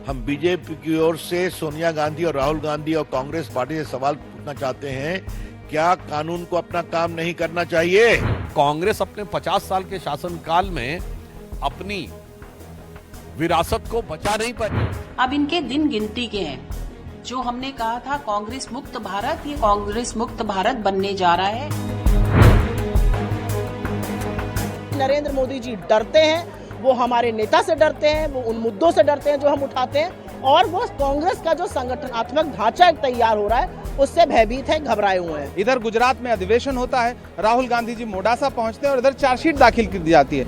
हम बीजेपी की ओर से सोनिया गांधी और राहुल गांधी और कांग्रेस पार्टी से सवाल पूछना चाहते हैं, क्या कानून को अपना काम नहीं करना चाहिए? कांग्रेस अपने 50 साल के शासनकाल में अपनी विरासत को बचा नहीं पाई। अब इनके दिन गिनती के हैं। जो हमने कहा था कांग्रेस मुक्त भारत, ये कांग्रेस मुक्त भारत बनने जा रहा है। नरेंद्र मोदी जी डरते हैं, वो हमारे नेता से डरते हैं, वो उन मुद्दों से डरते हैं जो हम उठाते हैं, और वो कांग्रेस का जो संगठनात्मक ढांचा तैयार हो रहा है उससे भयभीत है, घबराए हुए हैं। इधर गुजरात में अधिवेशन होता है, राहुल गांधी जी मोडासा पहुंचते हैं और इधर चार्जशीट दाखिल कर दी जाती है।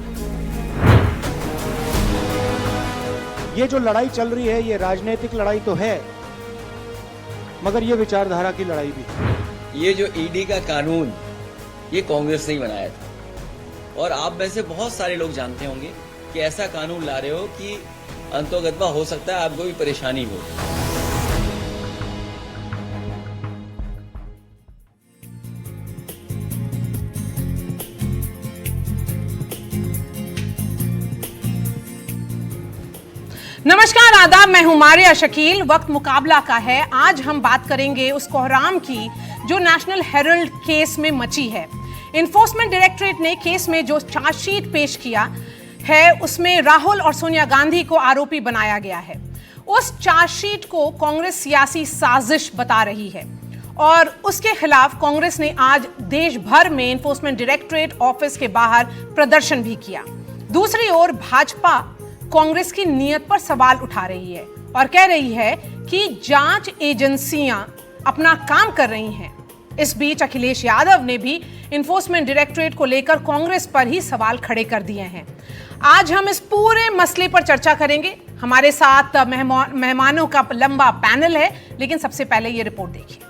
ये जो लड़ाई चल रही है ये राजनीतिक लड़ाई तो है, मगर ये विचारधारा की लड़ाई भी है। ये जो ईडी का कानून ये कांग्रेस ने ही बनाया था, और आप में से बहुत सारे लोग जानते होंगे कि ऐसा कानून ला रहे हो कि अंतोगत्वा हो सकता है आपको भी परेशानी हो। नमस्कार, आदाब। मैं हूं मारिया शकील। वक्त मुकाबला का है। आज हम बात करेंगे उस कोहराम की जो नेशनल हेरल्ड केस में मची है। इन्फोर्समेंट डायरेक्टरेट ने केस में जो चार्जशीट पेश किया है उसमें राहुल और सोनिया गांधी को आरोपी बनाया गया है। उस चार्जशीट को कांग्रेस सियासी साजिश बता रही है और उसके खिलाफ कांग्रेस ने आज देश भर में इन्फोर्समेंट डायरेक्टरेट ऑफिस के बाहर प्रदर्शन भी किया। दूसरी ओर भाजपा कांग्रेस की नीयत पर सवाल उठा रही है और कह रही है कि जांच एजेंसियां अपना काम कर रही हैं। इस बीच अखिलेश यादव ने भी इन्फोर्समेंट डायरेक्टरेट को लेकर कांग्रेस पर ही सवाल खड़े कर दिए हैं। आज हम इस पूरे मसले पर चर्चा करेंगे। हमारे साथ मेहमानों का लंबा पैनल है, लेकिन सबसे पहले ये रिपोर्ट देखिए।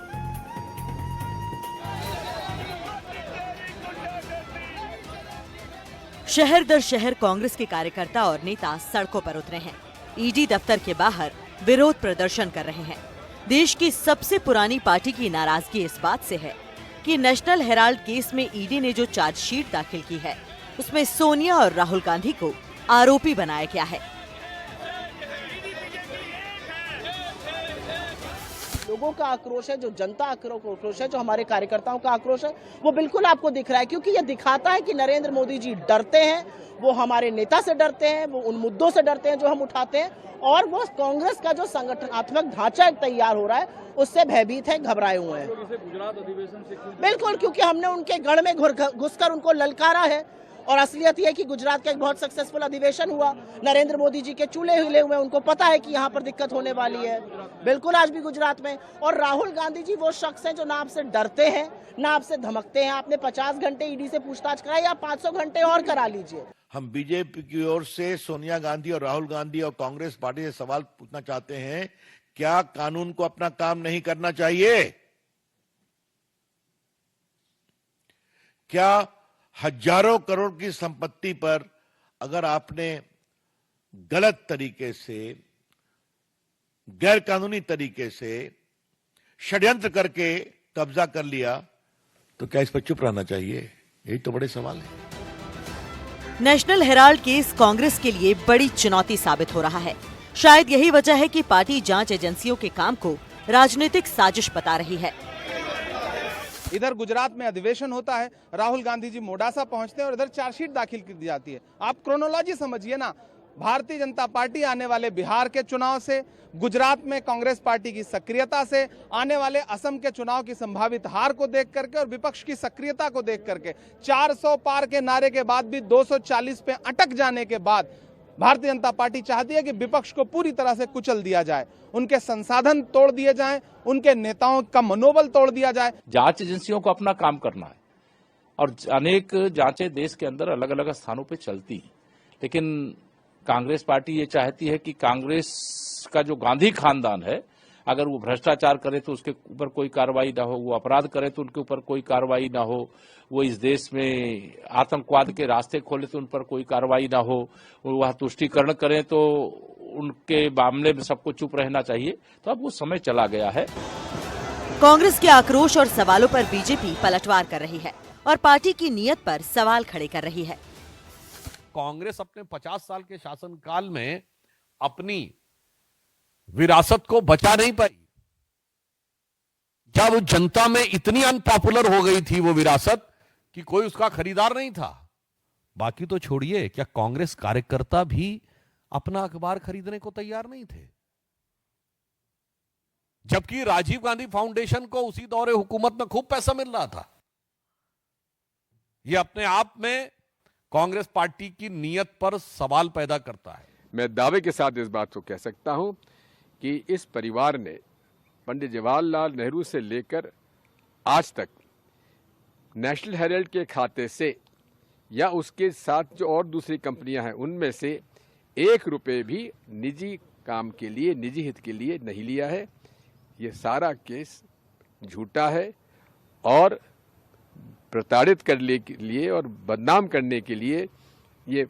शहर दर शहर कांग्रेस के कार्यकर्ता और नेता सड़कों पर उतरे हैं। ईडी दफ्तर के बाहर विरोध प्रदर्शन कर रहे हैं। देश की सबसे पुरानी पार्टी की नाराजगी इस बात से है कि नेशनल हेराल्ड केस में ईडी ने जो चार्जशीट दाखिल की है उसमें सोनिया और राहुल गांधी को आरोपी बनाया गया है। लोगों का आक्रोश है, जो जनता आक्रोश है, जो हमारे कार्यकर्ताओं का आक्रोश है, वो बिल्कुल आपको दिख रहा है, क्योंकि ये दिखाता है कि नरेंद्र मोदी जी डरते हैं, वो हमारे नेता से डरते हैं, वो उन मुद्दों से डरते हैं जो हम उठाते हैं, और वो कांग्रेस का जो संगठनात्मक ढांचा तैयार हो रहा है उससे भयभीत है, घबराए हुए हैं। गुजरात अधिवेशन से बिल्कुल, क्योंकि हमने उनके गढ़ में घुसकर उनको ललकारा है, और असलियत यह है कि गुजरात का एक बहुत सक्सेसफुल अधिवेशन हुआ। नरेंद्र मोदी जी के चूल्हे हिले हुए, उनको पता है कि यहाँ पर दिक्कत होने वाली है। बिल्कुल, आज भी गुजरात में। और राहुल गांधी जी वो शख्स हैं जो ना आपसे डरते हैं, ना आपसे धमकते हैं। आपने 50 घंटे ईडी से पूछताछ कराई, आप 500 घंटे और करा लीजिए। हम बीजेपी की ओर से सोनिया गांधी और राहुल गांधी और कांग्रेस पार्टी से सवाल पूछना चाहते हैं, क्या कानून को अपना काम नहीं करना चाहिए? क्या हजारों करोड़ की संपत्ति पर अगर आपने गलत तरीके से, गैर कानूनी तरीके से षड्यंत्र करके कब्जा कर लिया, तो क्या इस पर चुप रहना चाहिए? यही तो बड़े सवाल है। नेशनल हेराल्ड केस कांग्रेस के लिए बड़ी चुनौती साबित हो रहा है। शायद यही वजह है कि पार्टी जांच एजेंसियों के काम को राजनीतिक साजिश बता रही है। इधर गुजरात में अधिवेशन होता है, राहुल गांधी जी मोडासा पहुंचते हैं और इधर चार्जशीट दाखिल कर दी जाती है। आप क्रोनोलॉजी समझिए ना। भारतीय जनता पार्टी आने वाले बिहार के चुनाव से, गुजरात में कांग्रेस पार्टी की सक्रियता से, आने वाले असम के चुनाव की संभावित हार को देख करके और विपक्ष की सक्रियता को देख करके, 400 पार के नारे के बाद भी 240 पे अटक जाने के बाद भारतीय जनता पार्टी चाहती है कि विपक्ष को पूरी तरह से कुचल दिया जाए, उनके संसाधन तोड़ दिए जाएं, उनके नेताओं का मनोबल तोड़ दिया जाए। जांच एजेंसियों को अपना काम करना है और अनेक जांचें देश के अंदर अलग अलग स्थानों पे चलती हैं, लेकिन कांग्रेस पार्टी ये चाहती है कि कांग्रेस का जो गांधी खानदान है, अगर वो भ्रष्टाचार करे तो उसके ऊपर कोई कार्रवाई ना हो, वो अपराध करे तो उनके ऊपर कोई कार्रवाई ना हो, वो इस देश में आतंकवाद के रास्ते खोले तो उन पर कोई कार्रवाई ना हो, वो वह तुष्टीकरण करें तो उनके मामले में सबको चुप रहना चाहिए। तो अब वो समय चला गया है। कांग्रेस के आक्रोश और सवालों पर बीजेपी पलटवार कर रही है और पार्टी की नीयत पर सवाल खड़े कर रही है। कांग्रेस अपने 50 साल के शासनकाल में अपनी विरासत को बचा नहीं पाई। जब जनता में इतनी अनपॉपुलर हो गई थी वो विरासत कि कोई उसका खरीदार नहीं था। बाकी तो छोड़िए, क्या कांग्रेस कार्यकर्ता भी अपना अखबार खरीदने को तैयार नहीं थे? जबकि राजीव गांधी फाउंडेशन को उसी दौरे हुकूमत में खूब पैसा मिल रहा था। यह अपने आप में कांग्रेस पार्टी की नीयत पर सवाल पैदा करता है। मैं दावे के साथ इस बात को कह सकता हूं कि इस परिवार ने पंडित जवाहरलाल नेहरू से लेकर आज तक नेशनल हेराल्ड के खाते से या उसके साथ जो और दूसरी कंपनियां हैं उनमें से 1 रुपए भी निजी काम के लिए, निजी हित के लिए नहीं लिया है। ये सारा केस झूठा है और प्रताड़ित करने के लिए और बदनाम करने के लिए ये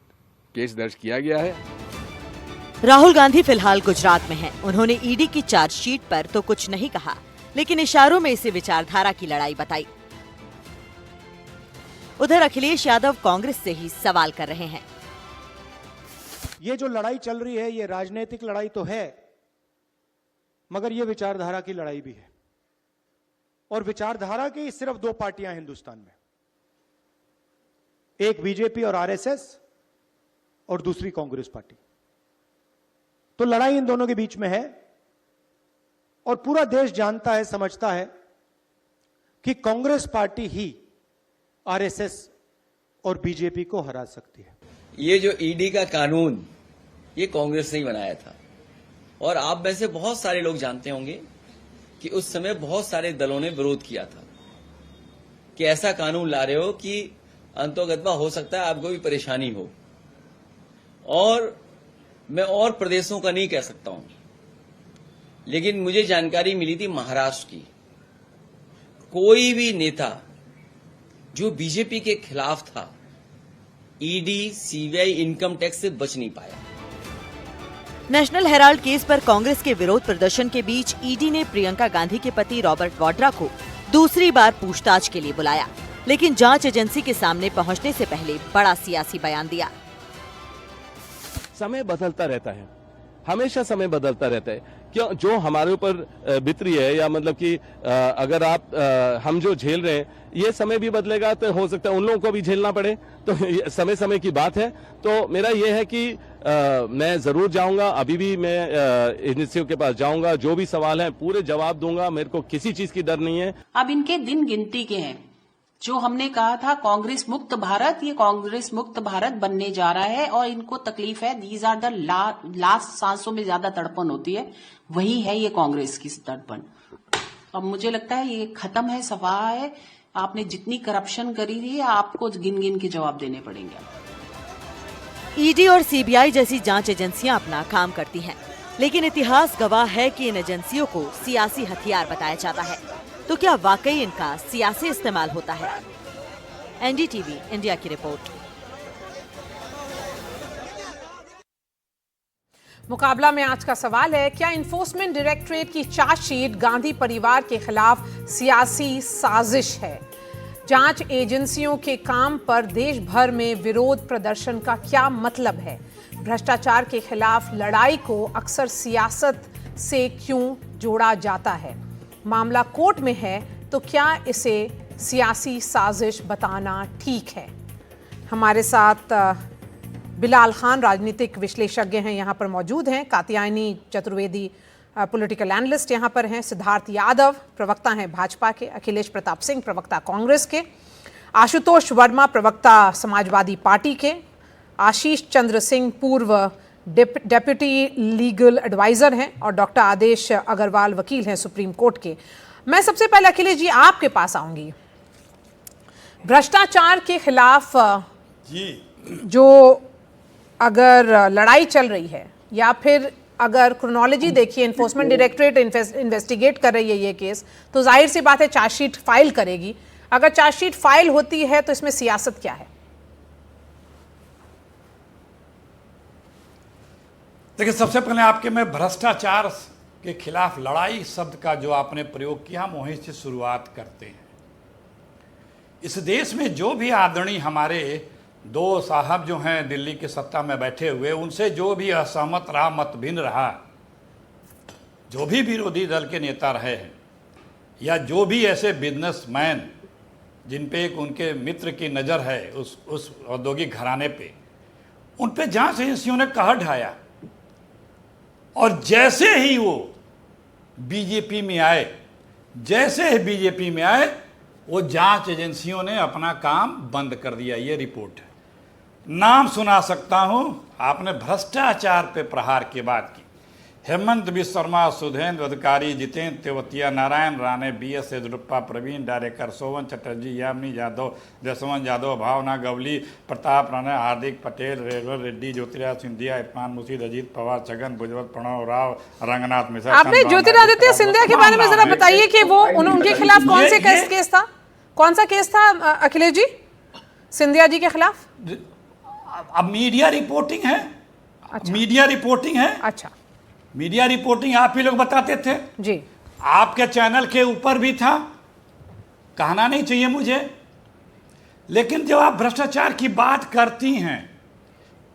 केस दर्ज किया गया है। राहुल गांधी फिलहाल गुजरात में हैं। उन्होंने ईडी की चार्जशीट पर तो कुछ नहीं कहा, लेकिन इशारों में इसे विचारधारा की लड़ाई बताई। उधर अखिलेश यादव कांग्रेस से ही सवाल कर रहे हैं। ये जो लड़ाई चल रही है ये राजनीतिक लड़ाई तो है, मगर ये विचारधारा की लड़ाई भी है। और विचारधारा की सिर्फ 2 पार्टियां हैं हिंदुस्तान में, एक बीजेपी और आरएसएस और दूसरी कांग्रेस पार्टी। तो लड़ाई इन दोनों के बीच में है और पूरा देश जानता है, समझता है कि कांग्रेस पार्टी ही आरएसएस और बीजेपी को हरा सकती है। ये जो ईडी का कानून ये कांग्रेस ने ही बनाया था और आप में से बहुत सारे लोग जानते होंगे कि उस समय बहुत सारे दलों ने विरोध किया था कि ऐसा कानून ला रहे हो कि अंतोगत्वा हो सकता है आपको भी परेशानी हो। और मैं और प्रदेशों का नहीं कह सकता हूं, लेकिन मुझे जानकारी मिली थी महाराष्ट्र की, कोई भी नेता जो बीजेपी के खिलाफ था ईडी, सीबीआई, इनकम टैक्स से बच नहीं पाया। नेशनल हेराल्ड केस पर कांग्रेस के विरोध प्रदर्शन के बीच ईडी ने प्रियंका गांधी के पति रॉबर्ट वाड्रा को दूसरी बार पूछताछ के लिए बुलाया, लेकिन जांच एजेंसी के सामने पहुंचने से पहले बड़ा सियासी बयान दिया। समय बदलता रहता है, हमेशा समय बदलता रहता है। क्यों जो हमारे ऊपर बीत रही है या मतलब कि अगर हम जो झेल रहे हैं ये समय भी बदलेगा तो हो सकता है उन लोगों को भी झेलना पड़े, तो समय समय की बात है। तो मेरा ये है कि मैं जरूर जाऊंगा, अभी भी मैं एजेंसियों के पास जाऊंगा, जो भी सवाल है पूरे जवाब दूंगा, मेरे को किसी चीज की डर नहीं है। अब इनके दिन गिनती के हैं। जो हमने कहा था कांग्रेस मुक्त भारत, ये कांग्रेस मुक्त भारत बनने जा रहा है और इनको तकलीफ है। दीज आर द लास्ट सांसों में ज्यादा तड़पन होती है, वही है ये कांग्रेस की तड़पन। अब मुझे लगता है ये खत्म है, सफा है। आपने जितनी करप्शन करी थी आपको गिन गिन के जवाब देने पड़ेंगे। ईडी और सीबीआई जैसी जांच एजेंसियां अपना काम करती हैं, लेकिन इतिहास गवाह है कि इन एजेंसियों को सियासी हथियार बताया जाता है। तो क्या वाकई इनका सियासी इस्तेमाल होता है? एनडीटीवी इंडिया की रिपोर्ट। मुकाबला में आज का सवाल है, क्या इन्फोर्समेंट डायरेक्टरेट की चार्जशीट गांधी परिवार के खिलाफ सियासी साजिश है? जांच एजेंसियों के काम पर देश भर में विरोध प्रदर्शन का क्या मतलब है? भ्रष्टाचार के खिलाफ लड़ाई को अक्सर सियासत से क्यों जोड़ा जाता है? मामला कोर्ट में है तो क्या इसे सियासी साजिश बताना ठीक है? हमारे साथ बिलाल खान राजनीतिक विश्लेषज्ञ हैं, यहाँ पर मौजूद हैं। कात्यायनी चतुर्वेदी पॉलिटिकल एनालिस्ट यहाँ पर हैं। सिद्धार्थ यादव प्रवक्ता हैं भाजपा के। अखिलेश प्रताप सिंह प्रवक्ता कांग्रेस के। आशुतोष वर्मा प्रवक्ता समाजवादी पार्टी के। आशीष चंद्र सिंह पूर्व डेप्यूटी लीगल एडवाइजर हैं और डॉक्टर आदेश अग्रवाल वकील हैं सुप्रीम कोर्ट के। मैं सबसे पहले अखिलेश जी आपके पास आऊंगी। भ्रष्टाचार के खिलाफ जो अगर लड़ाई चल रही है, या फिर अगर क्रोनोलॉजी देखिए, इन्फोर्समेंट डायरेक्टरेट इन्वेस्टिगेट कर रही है ये केस, तो जाहिर सी बात है चार्जशीट फाइल करेगी। अगर चार्जशीट फाइल होती है तो इसमें सियासत क्या है? देखिए, सबसे पहले आपके मैं भ्रष्टाचार के खिलाफ लड़ाई शब्द का जो आपने प्रयोग किया, हम वहीं से शुरुआत करते हैं। इस देश में जो भी आदरणीय हमारे 2 साहब जो हैं दिल्ली के सत्ता में बैठे हुए, उनसे जो भी असहमत रहा, मत भिन्न रहा, जो भी विरोधी दल के नेता रहे हैं या जो भी ऐसे बिजनेसमैन जिन पे एक उनके मित्र की नज़र है उस औद्योगिक घराने पे, उन पे जांच एजेंसियों ने कहर ढाया और जैसे ही वो बीजेपी में आए वो जांच एजेंसियों ने अपना काम बंद कर दिया। ये रिपोर्ट है, नाम सुना सकता हूं। आपने भ्रष्टाचार पे प्रहार की बात की, हेमंत बिश्व शर्मा, सुधेंद्र अधिकारी, जितेंद्र तेवतिया, नारायण राणे, BS येदुरप्पा, प्रवीण डारेकर, सोवन चटर्जी, यामिनी यादव, जसवंत यादव, भावना गवली, प्रताप राणा, हार्दिक पटेल, रेवल रेड्डी, ज्योतिरादित्य सिंधिया, इरफान मुर्शीद, अजीत पवार, छगन भुजबल, प्रणव राव, रंगनाथ मिश्रा। आपने ज्योतिरादित्य सिंधिया के बारे में जरा बताइए कि वो उनके खिलाफ कौन से केस था, कौन सा केस था अखिलेश जी सिंधिया जी के खिलाफ? अब मीडिया रिपोर्टिंग है। अच्छा। मीडिया रिपोर्टिंग है। अच्छा, मीडिया रिपोर्टिंग आप ही लोग बताते थे जी, आपके चैनल के ऊपर भी था, कहना नहीं चाहिए मुझे, लेकिन जब आप भ्रष्टाचार की बात करती हैं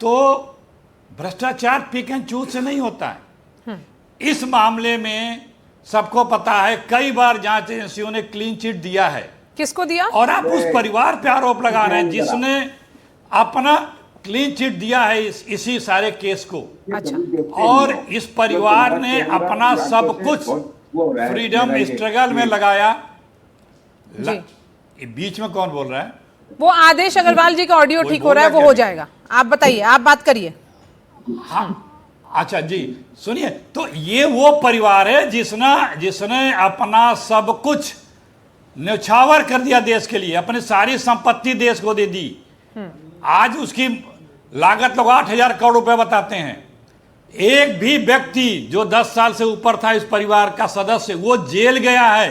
तो भ्रष्टाचार पिक एंड चूज से नहीं होता है। इस मामले में सबको पता है, कई बार जांच एजेंसियों ने क्लीन चिट दिया है। किसको दिया? और आप उस परिवार पे आरोप लगा रहे हैं जिसने अपना क्लीन चिट दिया है इसी सारे केस को। अच्छा। और इस परिवार ने अपना सब कुछ फ्रीडम स्ट्रगल में लगाया। बीच में कौन बोल रहा है? वो आदेश अग्रवाल जी का ऑडियो ठीक हो रहा है, वो हो जाएगा। आप बताइए, आप बात करिए। हाँ, अच्छा जी सुनिए, तो ये वो परिवार है जिसने अपना सब कुछ न्यौछावर कर दिया देश के लिए, अपनी सारी संपत्ति देश को दे दी। आज उसकी लागत लोग 8,000 करोड़ रुपए बताते हैं। एक भी व्यक्ति जो 10 साल से ऊपर था इस परिवार का सदस्य, वो जेल गया है।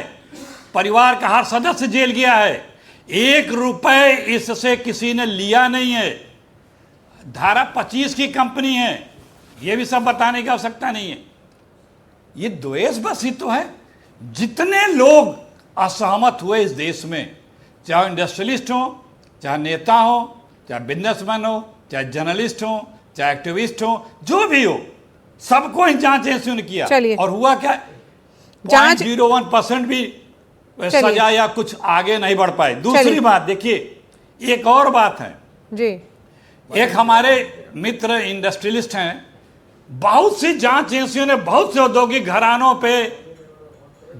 परिवार का हर सदस्य जेल गया है। 1 रुपए इससे किसी ने लिया नहीं है। धारा 25 की कंपनी है, ये भी सब बताने की आवश्यकता नहीं है। ये द्वेष बस ही तो है। जितने लोग असहमत हुए इस देश में, चाहे इंडस्ट्रियलिस्ट हो, चाहे नेता हो, चाहे बिजनेसमैन हो, चाहे जर्नलिस्ट हो, चाहे एक्टिविस्ट हो, जो भी हो, सबको इन जांच एजेंसियों ने किया। और हुआ क्या? 0.01% भी सजा या कुछ आगे नहीं बढ़ पाए। दूसरी बात देखिए, एक और बात है जी, एक हमारे मित्र इंडस्ट्रियलिस्ट हैं, बहुत सी जांच एजेंसियों ने बहुत से औद्योगिक घरानों पे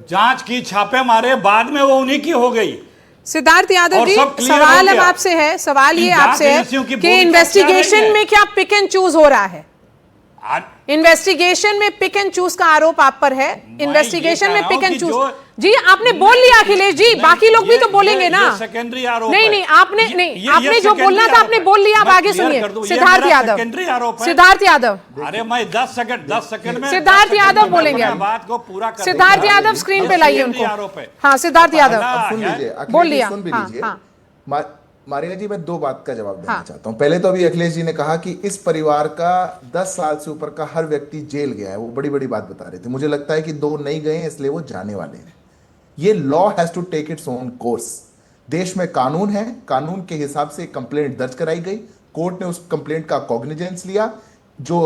जांच की, छापे मारे, बाद में वो उन्हीं की हो गई। सिद्धार्थ यादव जी, सवाल अब आपसे है, सवाल ये आपसे है कि इन्वेस्टिगेशन में क्या पिक एंड चूज हो रहा है? इन्वेस्टिगेशन में पिक एंड चूज का आरोप आप पर है। इन्वेस्टिगेशन में पिक एंड चूज, जी आपने बोल लिया अखिलेश जी, बाकी लोग भी तो बोलेंगे ना। सेकेंडरी आरोप नहीं, आपने जो बोलना था आपने बोल लिया। अब आगे सुनिए सिद्धार्थ यादव। अरे मैं 10 सेकंड में सिद्धार्थ यादव बोलेंगे। बात को पूरा कर, सिद्धार्थ यादव स्क्रीन पे लाइए उनको। हाँ सिद्धार्थ यादव बोल लिया। मारिया जी, मैं 2 बात का जवाब देना चाहता हूं। पहले तो अभी अखिलेश जी ने कहा कि इस परिवार का 10 साल से ऊपर का हर व्यक्ति जेल गया है, वो बड़ी बड़ी बात बता रहे थे। मुझे लगता है कि 2 नहीं गए हैं, इसलिए वो जाने वाले हैं। ये law has to take its own course. देश में कानून है, कानून के हिसाब से कंप्लेंट दर्ज कराई गई, कोर्ट ने उस कंप्लेंट का कॉग्निजेंस लिया, जो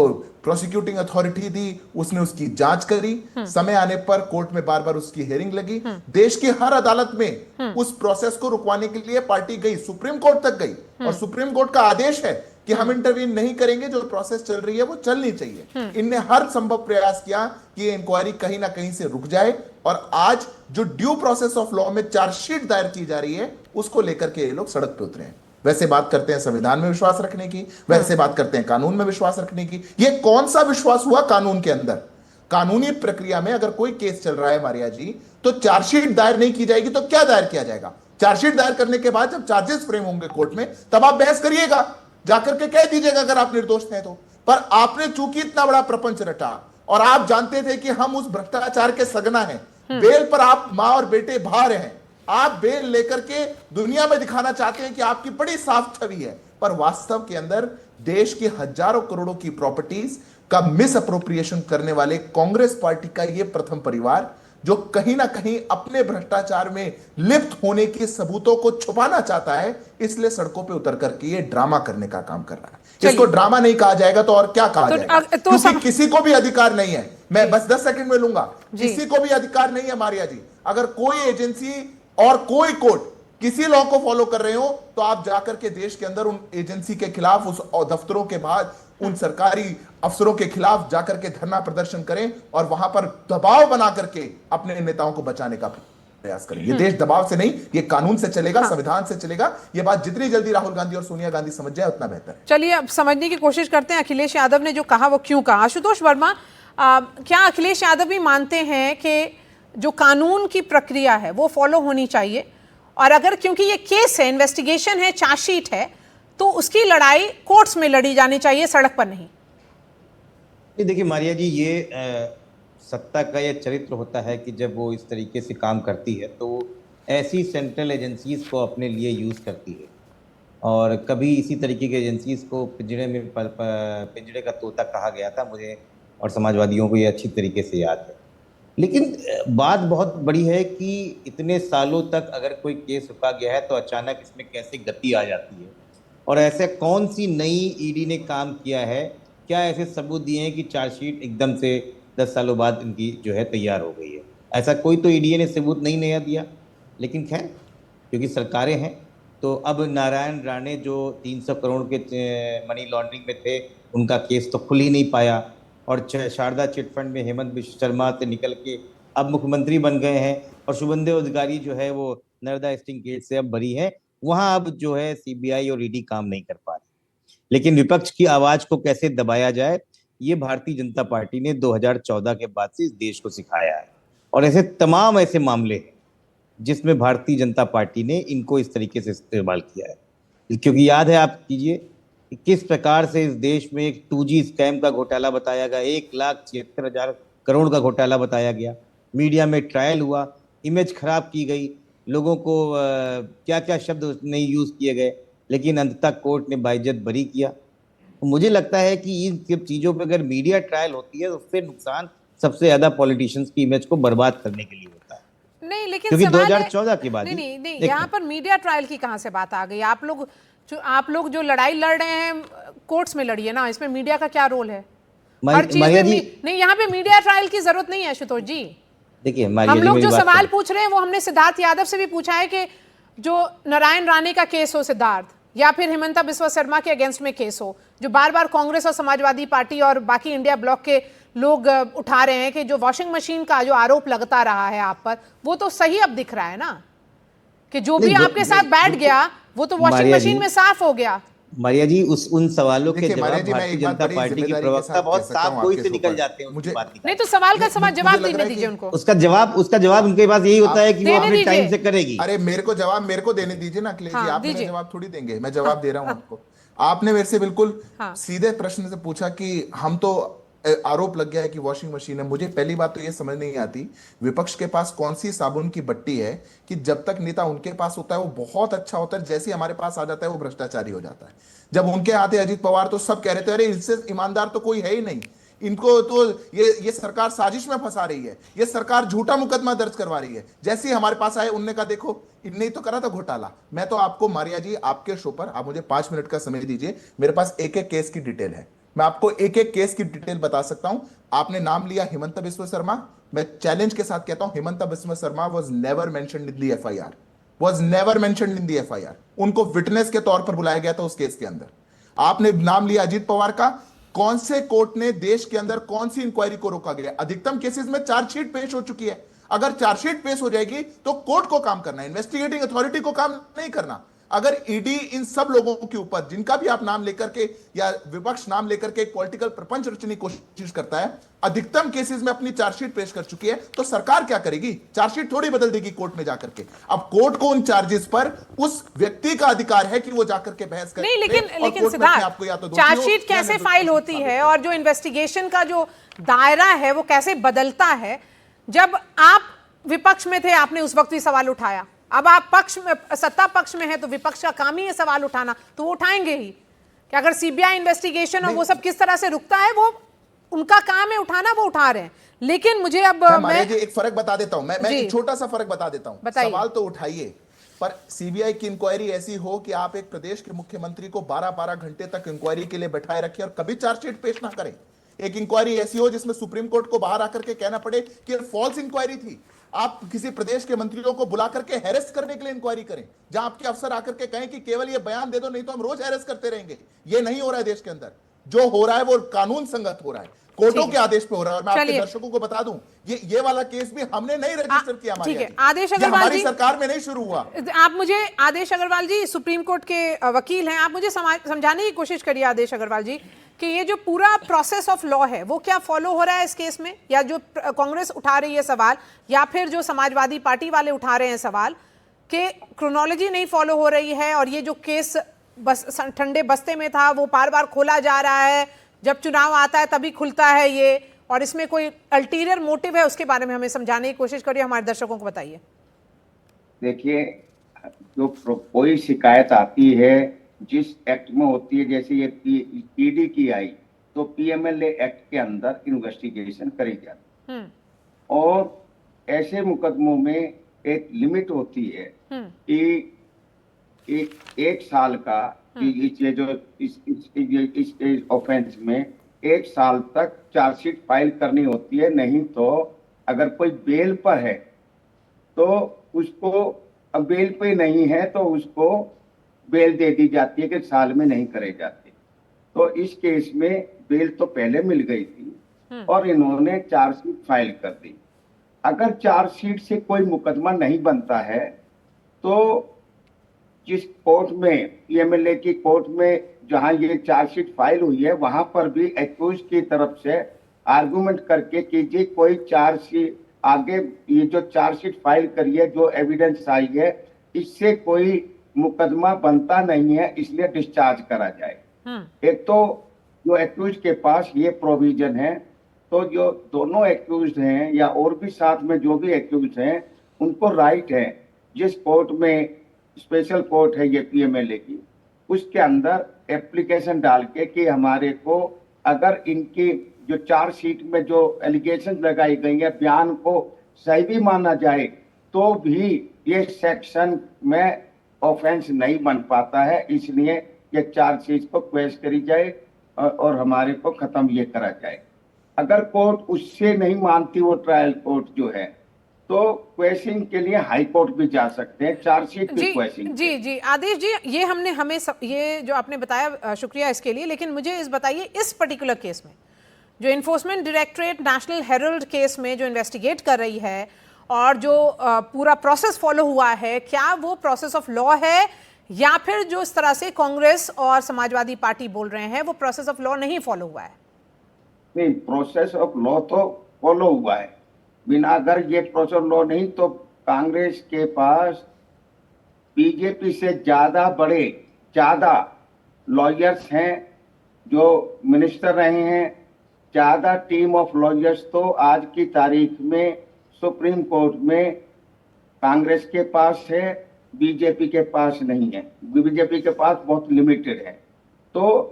प्रोसिक्यूटिंग अथॉरिटी थी उसने उसकी जांच करी, समय आने पर कोर्ट में बार बार उसकी हियरिंग लगी। देश की हर अदालत में उस प्रोसेस को रुकवाने के लिए पार्टी गई, सुप्रीम कोर्ट तक गई, और सुप्रीम कोर्ट का आदेश है कि हम इंटरवीन नहीं करेंगे, जो प्रोसेस चल रही है वो चलनी चाहिए। इनने हर संभव प्रयास किया कि इंक्वायरी कहीं ना कहीं से रुक जाए, और आज जो ड्यू प्रोसेस ऑफ लॉ में चार्जशीट दायर की जा रही है उसको लेकर के ये लोग सड़क पे उतरे हैं। वैसे बात करते हैं संविधान में विश्वास रखने की, वैसे बात करते हैं कानून में विश्वास रखने की। ये कौन सा विश्वास हुआ कानून के अंदर? कानूनी प्रक्रिया में अगर कोई केस चल रहा है मारिया जी, तो चार्जशीट दायर नहीं की जाएगी तो क्या दायर किया जाएगा? चार्जशीट दायर करने के बाद जब चार्जेस फ्रेम होंगे कोर्ट में, तब आप बहस करिएगा, जाकर के कह दीजिएगा अगर आप निर्दोष हैं तो। पर आपने चूंकि इतना बड़ा प्रपंच रटा, और आप जानते थे कि हम उस भ्रष्टाचार के सगना हैं, बेल पर आप मां और बेटे बाहर हैं, आप बेल लेकर के दुनिया में दिखाना चाहते हैं कि आपकी बड़ी साफ छवि है, पर वास्तव के अंदर देश की हजारों करोड़ों की प्रॉपर्टीज का मिस अप्रोप्रिएशन करने वाले कांग्रेस पार्टी का यह प्रथम परिवार जो कहीं ना कहीं अपने भ्रष्टाचार में लिप्त होने के सबूतों को छुपाना चाहता है, इसलिए सड़कों पे उतर करके ये ड्रामा करने का काम कर रहा है। इसको ड्रामा नहीं कहा जाएगा तो और क्या कहा जाएगा? क्योंकि किसी को भी अधिकार नहीं है, मैं बस 10 सेकंड में लूंगा, किसी को भी अधिकार नहीं है मारिया जी, अगर कोई एजेंसी और कोई कोर्ट किसी लॉ को फॉलो कर रहे हो तो आप जाकर के देश के अंदर उन एजेंसी के खिलाफ, उस दफ्तरों के बाद उन सरकारी अफसरों के खिलाफ जाकर के धरना प्रदर्शन करें और वहां पर दबाव बना करके अपने नेताओं को बचाने का प्रयास करें। ये देश दबाव से नहीं, ये कानून से चलेगा, संविधान से चलेगा। ये बात जितनी जल्दी राहुल गांधी और सोनिया गांधी समझ जाए उतना बेहतर है। चलिए अब समझने की कोशिश करते हैं अखिलेश यादव ने जो कहा वो क्यों कहा। आशुतोष वर्मा, क्या अखिलेश यादव भी मानते हैं कि जो कानून की प्रक्रिया है वो फॉलो होनी चाहिए, और अगर क्योंकि ये केस है, इन्वेस्टिगेशन है, चार्जशीट है, तो उसकी लड़ाई कोर्ट्स में लड़ी जानी चाहिए, सड़क पर नहीं? देखिए मारिया जी, ये सत्ता का यह चरित्र होता है कि जब वो इस तरीके से काम करती है तो ऐसी सेंट्रल एजेंसीज को अपने लिए यूज़ करती है, और कभी इसी तरीके की एजेंसीज को पिंजड़े का तोता कहा गया था, मुझे और समाजवादियों को ये अच्छी तरीके से याद है। लेकिन बात बहुत बड़ी है कि इतने सालों तक अगर कोई केस रुका गया है तो अचानक इसमें कैसे गति आ जाती है, और ऐसे कौन सी नई ईडी ने काम किया है, क्या ऐसे सबूत दिए हैं कि चार्जशीट एकदम से 10 सालों बाद इनकी जो है तैयार हो गई है? ऐसा कोई तो ईडी ने सबूत नहीं नया दिया। लेकिन खैर, क्योंकि सरकारें हैं तो अब नारायण राणे जो 300 करोड़ के मनी लॉन्ड्रिंग में थे, उनका केस तो खुल ही नहीं पाया, और शारदा चिटफंड में हेमंत बिश्व शर्मा से निकल के अब मुख्यमंत्री बन गए हैं, और शुभेंदु अधिकारी जो है वो नर्मदा हेस्टिंग केस से अब बरी है। वहां अब जो है सीबीआई और ईडी काम नहीं कर पा रही। लेकिन विपक्ष की आवाज को कैसे दबाया जाए, ये भारतीय जनता पार्टी ने 2014 के बाद से इस देश को सिखाया है, और ऐसे तमाम ऐसे मामले हैं जिसमें भारतीय जनता पार्टी ने इनको इस तरीके से इस्तेमाल किया है। क्योंकि याद है, आप कीजिए किस प्रकार से इस देश में एक 2G स्कैम का घोटाला बताया गया, 1,76,000 करोड़ का घोटाला बताया गया, मीडिया में ट्रायल हुआ, इमेज खराब की गई, लोगों को क्या क्या शब्द नहीं यूज किए गए, लेकिन अंततः कोर्ट ने बाइज्जत बरी किया। तो मुझे लगता है कि इन सब चीजों पर अगर मीडिया ट्रायल होती है तो उससे नुकसान सबसे ज्यादा पॉलिटिशियंस की इमेज को बर्बाद करने के लिए होता है। नहीं, लेकिन क्योंकि 2014 के बाद नहीं, यहाँ पर मीडिया ट्रायल की कहाँ से बात आ गई? आप लोग जो लड़ाई लड़ रहे हैं कोर्ट्स में लड़िए ना, इसमें मीडिया का क्या रोल है? हर चीज में नहीं, यहाँ पे मीडिया ट्रायल की जरूरत नहीं है आशुतोष जी। देखिए, हम लोग जो सवाल पूछ रहे हैं वो हमने सिद्धार्थ यादव से भी पूछा है कि जो नारायण राणे का केस हो सिद्धार्थ, या फिर हिमंता बिस्वा शर्मा के अगेंस्ट में केस हो, जो बार बार कांग्रेस और समाजवादी पार्टी और बाकी इंडिया ब्लॉक के लोग उठा रहे हैं कि जो वॉशिंग मशीन का जो आरोप लगता रहा है आप पर, वो तो सही अब दिख रहा है ना, कि जो भी आपके साथ बैठ गया वो तो वॉशिंग मशीन में साफ हो गया। मारिया जी, उन सवालों के जवाब भारतीय जनता पार्टी की प्रवक्ता बहुत साफ गोई से निकल जाते हैं। मुझे नहीं तो सवाल का जवाब देने दीजिए उनको। उसका जवाब उनके पास यही होता है कि वो अपने टाइम से करेगी। अरे मेरे को देने दीजिए ना अखिलेश जी, आप मुझे जवाब थोड़ी देंगे, मैं जवाब दे रहा हूँ आपको। आपने मेरे से बिल्कुल सीधे प्रश्न से पूछा कि हम तो आरोप लग गया है कि वॉशिंग मशीन है। मुझे पहली बात तो ये समझ नहीं आती विपक्ष के पास कौन सी साबुन की बट्टी है कि जब तक नेता उनके पास होता है वो बहुत अच्छा होता है, जैसे हमारे पास आ जाता है वो भ्रष्टाचारी हो जाता है। जब उनके आते अजीत पवार तो सब कह रहे थे अरे इससे ईमानदार तो कोई है ही नहीं, इनको तो ये सरकार साजिश में फंसा रही है, ये सरकार झूठा मुकदमा दर्ज करवा रही है। जैसे ही हमारे पास आए उनने कहा देखो इनने तो करा था घोटाला। मैं तो आपको मारिया जी, आपके शो पर आप मुझे 5 मिनट का समय दीजिए, मेरे पास एक एक केस की डिटेल है, मैं आपको एक एक केस की डिटेल बता सकता हूं। आपने नाम लिया हिमंता बिस्वा शर्मा, मैं चैलेंज के साथ कहता हूं Himanta Biswa Sharma was never mentioned in the FIR, was never mentioned in the FIR. उनको विटनेस के तौर पर बुलाया गया था उस केस के अंदर। आपने नाम लिया अजीत पवार का, कौन से कोर्ट ने देश के अंदर कौन सी इंक्वायरी को रोका गया? अधिकतम केसेस में चार्जशीट पेश हो चुकी है। अगर चार्जशीट पेश हो जाएगी तो कोर्ट को काम करना है, इन्वेस्टिगेटिंग अथॉरिटी को काम नहीं करना। अगर ईडी इन सब लोगों के ऊपर, जिनका भी आप नाम लेकर के या विपक्ष नाम लेकर के एक पॉलिटिकल प्रपंच रचने की कोशिश करता है, अधिकतम केसेस में अपनी चार्जशीट पेश कर चुकी है, तो सरकार क्या करेगी? चार्जशीट थोड़ी बदल देगी कोर्ट में जाकर के। अब कोर्ट को उन चार्जेस पर उस व्यक्ति का अधिकार है कि वो जाकर के बहस करे। नहीं, लेकिन सिद्धार्थ, चार्जशीट कैसे फाइल होती है और जो इन्वेस्टिगेशन का जो दायरा है वो कैसे बदलता है? जब आप विपक्ष में थे आपने उस वक्त भी सवाल उठाया, अब आप सत्ता पक्ष में है तो विपक्ष का काम ही है सवाल उठाना, तो वो उठाएंगे ही कि अगर सीबीआई इन्वेस्टिगेशन और वो सब किस तरह से रुकता है वो उनका काम है उठाना, वो उठा रहे हैं। लेकिन मुझे अब मारिया जी एक फर्क बता देता हूं, मैं एक छोटा सा फर्क बता देता हूं। बताइए। सवाल तो उठाइए, पर सीबीआई की इंक्वायरी ऐसी हो कि आप एक प्रदेश के मुख्यमंत्री को 12-12 घंटे तक इंक्वायरी के लिए बैठाए रखें और कभी चार्जशीट पेश ना करें। एक इंक्वायरी ऐसी हो जिसमें सुप्रीम कोर्ट को बाहर आकर के कहना पड़े कि फॉल्स इंक्वायरी थी। आप किसी प्रदेश के मंत्रियों को बुला करके हैरेस करने के लिए इंक्वायरी करें, जहां आपके अफसर आकर के कहें कि केवल ये बयान दे दो, नहीं तो हम रोज हैरेस करते रहेंगे। ये नहीं हो रहा है देश के अंदर। जो हो रहा है वो कानून संगत हो रहा है, कोर्टों के आदेश पे हो रहा है। और मैं आपके दर्शकों को बता दूं, ये वाला केस भी हमने नहीं रजिस्टर किया। ठीक है, आदेश अग्रवाल हमारी जी, सरकार में नहीं शुरू हुआ। आप मुझे, आदेश अग्रवाल जी सुप्रीम कोर्ट के वकील हैं, आप मुझे समझाने की कोशिश करिए आदेश अग्रवाल जी कि ये जो पूरा प्रोसेस ऑफ लॉ है वो क्या फॉलो हो रहा है इस केस में, या जो कांग्रेस उठा रही है सवाल, या फिर जो समाजवादी पार्टी वाले उठा रहे हैं सवाल कि क्रोनोलॉजी नहीं फॉलो हो रही है और ये जो केस बस ठंडे बस्ते में था वो बार बार खोला जा रहा है, जब चुनाव आता है तभी खुलता है ये, और इसमें कोई अल्टीरियर मोटिव है, उसके बारे में हमें समझाने की कोशिश करिए, हमारे दर्शकों को बताइए। देखिए, जो कोई शिकायत आती है जिस एक्ट में होती है, जैसे ये ईडी की आई तो पीएमएलए एक्ट के अंदर इन्वेस्टिगेशन करी जाती है, और ऐसे मुकदमों में एक लिमिट होती है कि एक साल का, ये जो इस ऑफेंस में 1 साल तक चार्जशीट फाइल करनी होती है। नहीं तो अगर कोई बेल पर है तो उसको, अब बेल पे नहीं है तो उसको बेल दे दी जाती है कि साल में नहीं करे जाते। तो इस केस में बेल तो पहले मिल गई थी और इन्होंने चार्जशीट फाइल कर दी। अगर चार्जशीट से कोई मुकदमा नहीं बनता है तो जिस कोर्ट में, पीएमएलए की कोर्ट में जहां ये चार्जशीट फाइल हुई है, वहां पर भी एक्यूज की तरफ से आर्गुमेंट करके कि जी कोई चार्जशीट आगे, ये जो चार्जशीट फाइल करी है, जो एविडेंस आई है, इससे कोई मुकदमा बनता नहीं है, इसलिए डिस्चार्ज करा जाए। एक तो जो एक्यूज के पास ये प्रोविजन है, तो जो दोनों एक्यूज हैं या और भी साथ में जो भी एक्यूज हैं, उनको राइट है, जिस कोर्ट में स्पेशल कोर्ट है ये पीएमएलए की, उसके अंदर एप्लीकेशन डाल के कि हमारे को अगर इनकी जो चार्जशीट में जो एलिगेशन लगाई गई है, बयान को सही भी माना जाए तो भी ये सेक्शन में ऑफेंस नहीं बन पाता है, इसलिए ये चार्जशीट को क्वेश करी जाए और हमारे को खत्म ये करा जाए। अगर कोर्ट उससे नहीं मानती, वो ट्रायल कोर्ट जो है, तो क्वेश्चन के लिए हाई कोर्ट भी जा सकते हैं, चार्जशीट की क्वेश्चन। जी आदेश जी, ये ये जो आपने बताया, शुक्रिया इसके लिए। लेकिन मुझे इस बताइए, इस पर्टिकुलर केस में जो इन्फोर्समेंट डायरेक्टरेट नेशनल हेरल्ड केस में जो इन्वेस्टिगेट कर रही है और जो पूरा प्रोसेस फॉलो हुआ है, क्या वो प्रोसेस ऑफ लॉ है, या फिर जो इस तरह से कांग्रेस और समाजवादी पार्टी बोल रहे हैं वो प्रोसेस ऑफ लॉ नहीं फॉलो हुआ है? नहीं, प्रोसेस ऑफ लॉ तो फॉलो हुआ है। बिना, अगर ये प्रोसेस लॉ नहीं तो कांग्रेस के पास बीजेपी से ज्यादा लॉयर्स हैं जो मिनिस्टर रहे हैं, ज्यादा टीम ऑफ लॉयर्स तो आज की तारीख में सुप्रीम कोर्ट में कांग्रेस के पास है, बीजेपी के पास नहीं है। बीजेपी के पास बहुत लिमिटेड है। तो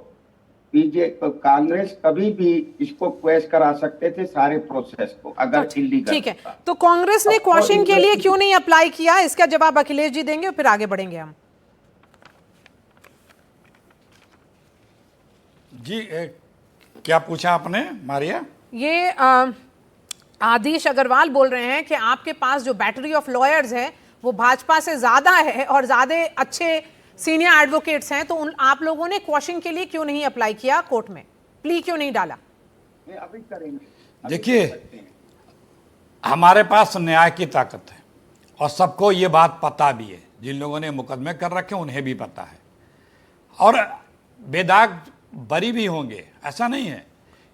कांग्रेस कभी भी इसको क्वेश करा सकते थे सारे प्रोसेस को, अगर इलीगल। ठीक है, तो कांग्रेस ने क्वेश्चन के लिए क्यों नहीं अप्लाई किया, इसका जवाब अखिलेश जी देंगे और फिर आगे बढ़ेंगे हम। जी क्या पूछा आपने मारिया? ये आदेश अग्रवाल बोल रहे हैं कि आपके पास जो बैटरी ऑफ लॉयर्स है वो भाजपा से ज्यादा है और ज्यादा अच्छे सीनियर एडवोकेट्स हैं, तो आप लोगों ने क्वेश्चन के लिए क्यों नहीं अप्लाई किया कोर्ट में, प्ली क्यों नहीं डाला? अभी करेंगे। देखिए, हमारे पास न्याय की ताकत है और सबको ये बात पता भी है, जिन लोगों ने मुकदमे कर रखे उन्हें भी पता है, और बेदाग बरी भी होंगे, ऐसा नहीं है।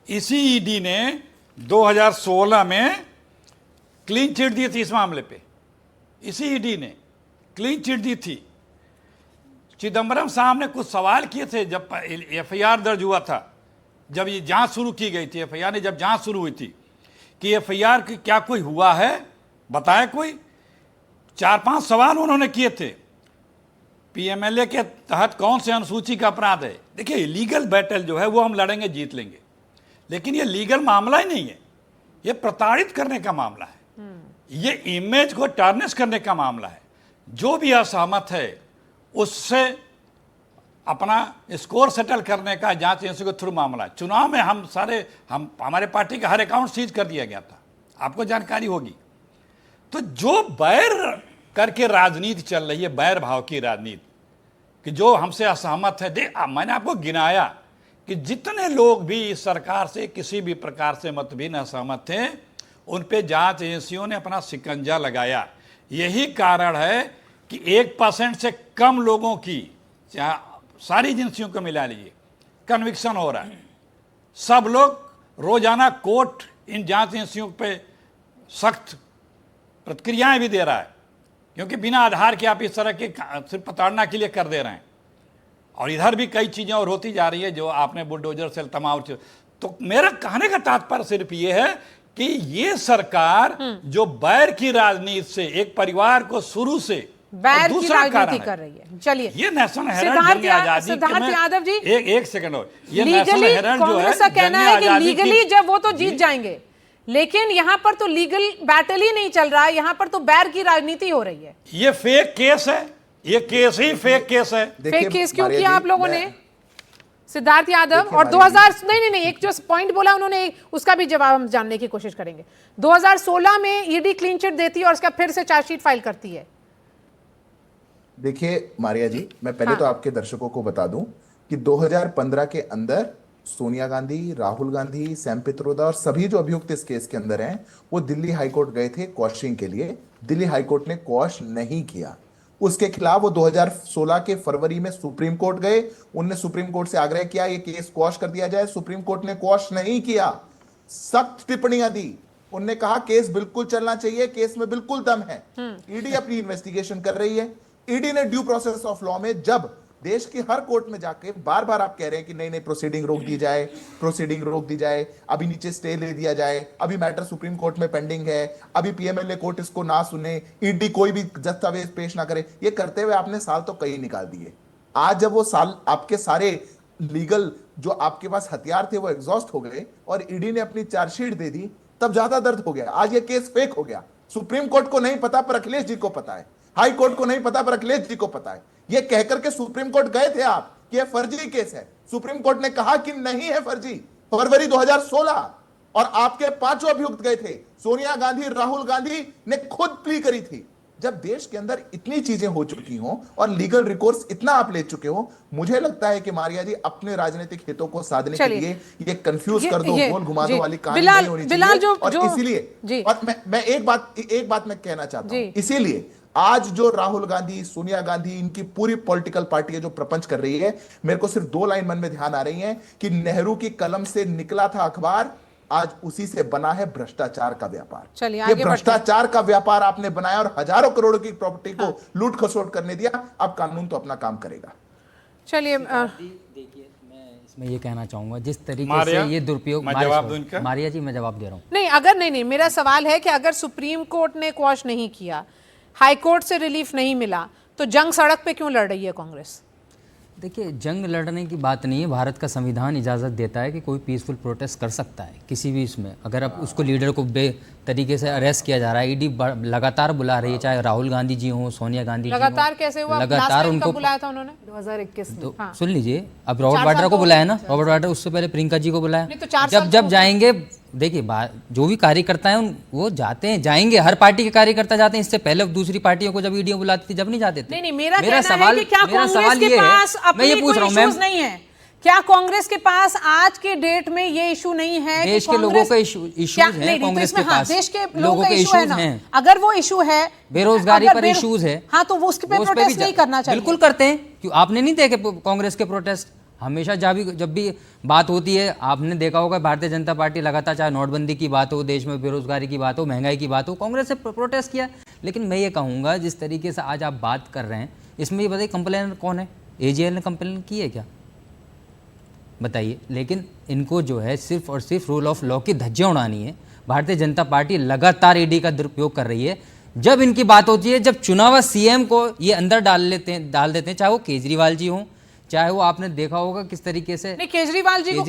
इसी ईडी ने 2016 में क्लीन चिट दी थी इस मामले पे, इसी ईडी ने क्लीन चिट दी थी। चिदम्बरम साहब ने कुछ सवाल किए थे जब एफआईआर दर्ज हुआ था, जब ये जांच शुरू की गई थी, एफआईआर ने जब जांच शुरू हुई थी कि एफआईआर की क्या कोई हुआ है, बताया कोई। 4-5 सवाल उन्होंने किए थे। पीएमएलए के तहत कौन से अनुसूची का अपराध है। देखिए, लीगल बैटल जो है वो हम लड़ेंगे, जीत लेंगे, लेकिन ये लीगल मामला ही नहीं है, ये प्रताड़ित करने का मामला है, ये इमेज को टार्निश करने का मामला है। जो भी असहमत है उससे अपना स्कोर सेटल करने का जांच एजेंसी के थ्रू मामला है। चुनाव में हमारे पार्टी का हर अकाउंट सीज कर दिया गया था, आपको जानकारी होगी। तो जो बैर करके राजनीति चल रही है, बैर भाव की राजनीति, कि जो हमसे असहमत है, मैंने आपको गिनाया कि जितने लोग भी इस सरकार से किसी भी प्रकार से मतभेद असहमत थे, उन पे जांच एजेंसियों ने अपना शिकंजा लगाया। यही कारण है कि 1% से कम लोगों की, सारी एजेंसियों को मिला लीजिए, कन्विक्शन हो रहा है। सब लोग रोजाना कोर्ट इन जांच एजेंसियों पे सख्त प्रतिक्रियाएं भी दे रहा है, क्योंकि बिना आधार के आप इस तरह के सिर्फ प्रताड़ना के लिए कर दे रहे हैं। और इधर भी कई चीजें और होती जा रही है, जो आपने बुलडोजर से तमाम। तो मेरा कहने का तात्पर्य सिर्फ ये है कि ये सरकार जो बैर की राजनीति से एक परिवार को शुरू से बैर की राजनीति कर रही है। चलिए, ये नेशनल हेराल्ड सिद्धार्थ यादव जी, एक सेकंड और, ये नेशनल हेराल्ड जो है, कांग्रेस का कहना है कि लीगली जब वो तो जीत जाएंगे, लेकिन यहाँ पर तो लीगल बैटल ही नहीं चल रहा है, यहाँ पर तो बैर की राजनीति हो रही है। ये फेक केस है, ये केस ही फेक केस है। फेक केस क्यों किया आप लोगों ने, सिद्धार्थ यादव? और 2000 नहीं, एक जो पॉइंट बोला उन्होंने, उसका भी जवाब हम जानने की कोशिश करेंगे। 2016 में ईडी क्लीन चिट देती है और उसका फिर से चार्जशीट फाइल करती है। देखिए मारिया जी, मैं पहले तो आपके दर्शकों को बता दूं कि 2015 के अंदर सोनिया गांधी, राहुल गांधी, सैम पित्रोदा और सभी जो अभियुक्त इस केस के अंदर हैं, वो दिल्ली हाईकोर्ट गए थे क्वॉशिंग के लिए। दिल्ली हाईकोर्ट ने क्वॉश नहीं किया। उसके खिलाफ वो 2016 के फरवरी में सुप्रीम कोर्ट गए। उनने सुप्रीम कोर्ट से आग्रह किया ये केस क्वॉश कर दिया जाए। सुप्रीम कोर्ट ने क्वॉश नहीं किया, सख्त टिप्पणियां दी। उनने कहा केस बिल्कुल चलना चाहिए, केस में बिल्कुल दम है। ईडी अपनी इन्वेस्टिगेशन कर रही है। ईडी ने ड्यू प्रोसेस ऑफ लॉ में जब देश की हर कोर्ट में जाके बार बार आप कह रहे हैं कि नहीं प्रोसीडिंग रोक दी जाए, प्रोसीडिंग रोक दी जाए, अभी नीचे स्टे ले दिया जाए, अभी मैटर सुप्रीम कोर्ट में पेंडिंग है, अभी पीएमएलए कोर्ट इसको ना सुने, ईडी कोई भी दस्तावेज पेश ना करे, ये करते हुए आपने साल तो कई निकाल दिए। आज जब वो साल आपके सारे लीगल जो आपके पास हथियार थे वो एग्जॉस्ट हो गए और ईडी ने अपनी चार्जशीट दे दी, तब ज्यादा दर्द हो गया। आज ये केस फेक हो गया। सुप्रीम कोर्ट को नहीं पता पर अखिलेश जी को पता है, हाई कोर्ट को नहीं पता पर अखिलेश जी को पता है। ये कहकर के सुप्रीम कोर्ट गए थे आप कि यह फर्जी केस है। सुप्रीम कोर्ट ने कहा कि नहीं है फर्जी, फरवरी 2016। और आपके 5 अभियुक्त गए थे, सोनिया गांधी, राहुल गांधी ने खुद प्ली करी थी। जब देश के अंदर इतनी चीजें हो चुकी हों और लीगल रिकोर्स इतना आप ले चुके हो, मुझे लगता है कि मारिया जी अपने राजनीतिक हितों को साधने के लिए ये कंफ्यूज कर दो, गोल घुमा दो वाली कहानी नहीं होनी चाहिए। और इसीलिए, और मैं एक बात मैं कहना चाहता हूं, इसीलिए आज जो राहुल गांधी, सोनिया गांधी, इनकी पूरी पॉलिटिकल पार्टी है जो प्रपंच कर रही है, मेरे को सिर्फ 2 लाइन मन में ध्यान आ रही है कि नेहरू की कलम से निकला था अखबार, आज उसी से बना है भ्रष्टाचार का व्यापार। चलिए, ये भ्रष्टाचार का व्यापार आपने बनाया और हजारों करोड़ों की प्रॉपर्टी को लूट खसोट करने दिया। अब कानून तो अपना काम करेगा। चलिए, देखिए मैं इसमें ये कहना चाहूंगा, जिस तरीके से ये दुरुपयोग, मारिया जी मैं जवाब दे रहा हूँ। नहीं, मेरा सवाल है कि अगर सुप्रीम कोर्ट ने क्वॉश नहीं किया, हाई कोर्ट से रिलीफ नहीं मिला, तो जंग सड़क पे क्यों लड़ रही है कांग्रेस? देखिए, जंग लड़ने की बात नहीं है। भारत का संविधान इजाज़त देता है कि कोई पीसफुल प्रोटेस्ट कर सकता है किसी भी इसमें। अगर अब उसको लीडर को तरीके से अरेस्ट किया जा रहा है, ईडी लगातार बुला रही है, चाहे राहुल गांधी जी हों, सोनिया गांधी जी लगातार कैसे हुआ? लगातार उनको बुलाया था उन्होंने 2021 में। तो सुन लीजिए, अब रॉबर्ट वाड्रा को बुलाया ना, रॉबर्ट वाड्रा, उससे पहले प्रियंका जी को बुलाया। जब जाएंगे, देखिए जो भी कार्यकर्ता हैं वो जाते हैं, जाएंगे, हर पार्टी के कार्यकर्ता जाते हैं। इससे पहले दूसरी पार्टियों को जब ईडी बुलाती थी, जब नहीं जाते थे। नहीं, मेरा सवाल है कि क्या कांग्रेस के पास अपने कोई इश्यूज नहीं है? क्या कांग्रेस के पास आज के डेट में ये इशू नहीं है? देश के लोगों के इश्यूज हैं कांग्रेस के पास, देश के लोगों के इश्यूज हैं। अगर वो इशू है, बेरोजगारी पर इश्यूज है, हाँ, तो वो उसके पे प्रोटेस्ट नहीं करना चाहिए। बिल्कुल करते हैं। क्यों आपने नहीं देखे कांग्रेस के प्रोटेस्ट? हमेशा जब भी बात होती है, आपने देखा होगा भारतीय जनता पार्टी लगातार, चाहे नोटबंदी की बात हो, देश में बेरोजगारी की बात हो, महंगाई की बात हो, कांग्रेस से प्रोटेस्ट किया। लेकिन मैं ये कहूँगा, जिस तरीके से आज आप बात कर रहे हैं, इसमें ये बताइए कंप्लेनर कौन है? एजेएल ने कंप्लेन की है क्या? बताइए। लेकिन इनको जो है सिर्फ और सिर्फ रूल ऑफ लॉ की धज्जियाँ उड़ानी है। भारतीय जनता पार्टी लगातार ईडी का दुरुपयोग कर रही है। जब इनकी बात होती है, जब चुनाव सीएम को ये अंदर डाल देते हैं, चाहे वो केजरीवाल जी हों, चाहे वो आपने देखा होगा किस तरीके से नहीं, केजरीवाल जी को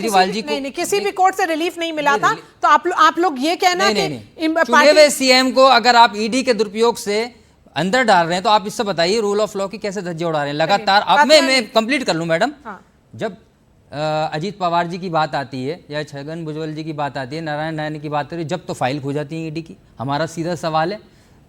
नहीं, किसी भी कोर्ट से रिलीफ नहीं मिला था। तो आप लोग ये कहना कि चुने हुए सीएम को अगर आप ईडी के दुरुपयोग से अंदर डाल रहे हैं तो आप इससे बताइए रूल ऑफ लॉ की कैसे धज्जे उड़ा रहे हैं लगातार। अब मैं कंप्लीट कर लूं मैडम। जब अजीत पवार जी की बात आती है या छगन भुजबल जी की बात आती है, नारायण राणे की बात आती है, जब तो फाइल खो जाती है ईडी की। हमारा सीधा सवाल है,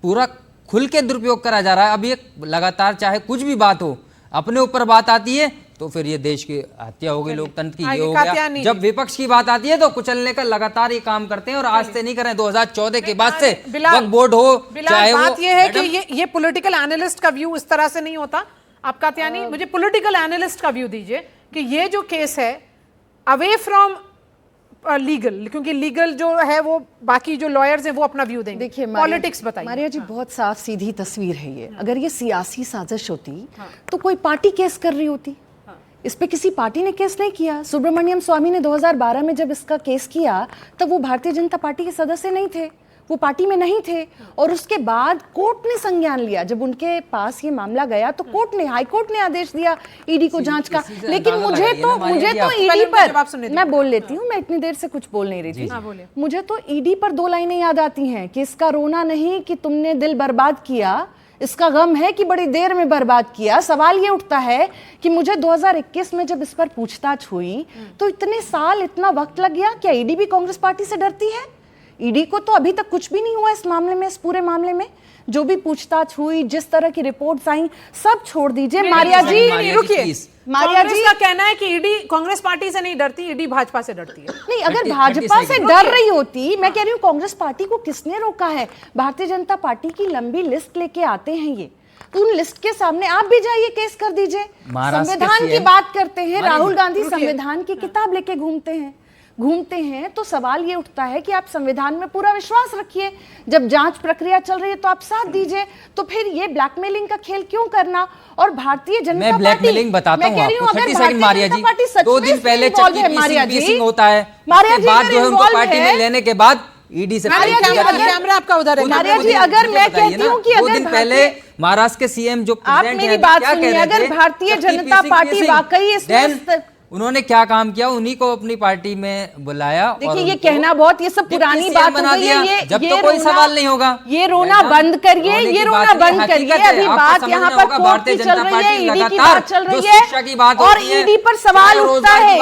पूरा खुल के दुरुपयोग करा जा रहा है। अब ये लगातार चाहे कुछ भी बात हो, अपने ऊपर बात आती है तो फिर ये देश की हत्या हो गई, लोकतंत्र की ये हो गया। जब विपक्ष की बात आती है तो कुचलने का लगातार ये काम करते हैं और आज से नहीं करें, 2014 के बाद से वक्फ बोर्ड हो चाहे बात ये है कि ये पॉलिटिकल एनालिस्ट का व्यू इस तरह से नहीं होता। आप कात्यानी मुझे पॉलिटिकल एनालिस्ट का व्यू दीजिए कि ये जो केस है अवे फ्रॉम लीगल, क्योंकि लीगल जो है वो बाकी जो लॉयर्स हैं वो अपना व्यू देंगे। देखिए पॉलिटिक्स बताइए। मारिया जी, बहुत साफ सीधी तस्वीर है ये। अगर ये सियासी साजिश होती तो कोई पार्टी केस कर रही होती। इस पे किसी पार्टी ने केस नहीं किया। सुब्रमण्यम स्वामी ने 2012 में जब इसका केस किया तब वो भारतीय जनता पार्टी के सदस्य नहीं थे, वो पार्टी में नहीं थे। और उसके बाद कोर्ट ने संज्ञान लिया। जब उनके पास ये मामला गया तो कोर्ट ने, हाई कोर्ट ने आदेश दिया ईडी को जांच का। लेकिन मुझे तो ईडी पर, मैं बोल लेती हूँ, मैं इतनी देर से कुछ बोल नहीं रही थी। मुझे तो ईडी पर 2 लाइनें याद आती हैं कि इसका रोना नहीं कि तुमने दिल बर्बाद किया, इसका गम है कि बड़ी देर में बर्बाद किया। सवाल ये उठता है कि मुझे 2021 में जब इस पर पूछताछ हुई तो इतने साल, इतना वक्त लग गया। क्या ईडी भी कांग्रेस पार्टी से डरती है? ईडी को तो अभी तक कुछ भी नहीं हुआ इस मामले में, इस पूरे मामले में। जो भी पूछताछ हुई, जिस तरह की रिपोर्ट्स आई, सब छोड़ दीजिए। मारिया जी रुकिए, मारिया जी का कहना है कि ईडी कांग्रेस पार्टी से नहीं डरती, ईडी भाजपा से डरती है। नहीं, अगर भाजपा से डर रही होती, मैं कह रही हूँ कांग्रेस पार्टी को किसने रोका है? भारतीय जनता पार्टी की लंबी लिस्ट लेके आते हैं ये, तो उन लिस्ट के सामने आप भी जाइए, केस कर दीजिए। संविधान की बात करते हैं, राहुल गांधी संविधान की किताब लेके घूमते हैं, तो सवाल ये उठता है कि आप संविधान में पूरा विश्वास रखिए। जब जांच प्रक्रिया चल रही है तो आप साथ दीजिए। तो फिर ये ब्लैकमेलिंग का खेल क्यों करना? और भारतीय जनता मैं ब्लैकमेलिंग बताता हूं आपको। 30 सेकंड मारिया जी, 2 दिन पहले चक्की होता है, उसके बाद जो है उनको पार्टी में लेने के बाद ईडी से कैमरा आपका उधर है। मारिया जी, अगर मैं कहती हूँ कि 2 दिन पहले महाराष्ट्र के सीएम जो आप मेरी बात सुनिए, अगर भारतीय जनता पार्टी वाकई इसमें उन्होंने क्या काम किया, उन्हीं को अपनी पार्टी में बुलाया। देखिए ये कहना बहुत, ये सब पुरानी बात हो गई है। जब तो कोई सवाल नहीं होगा, ये रोना बंद करिए, ये रोना बंद करिए। अभी बात यहाँ पर कोर्ट की चल रही है, ईडी की बात चल रही है और ईडी पर सवाल उठता है।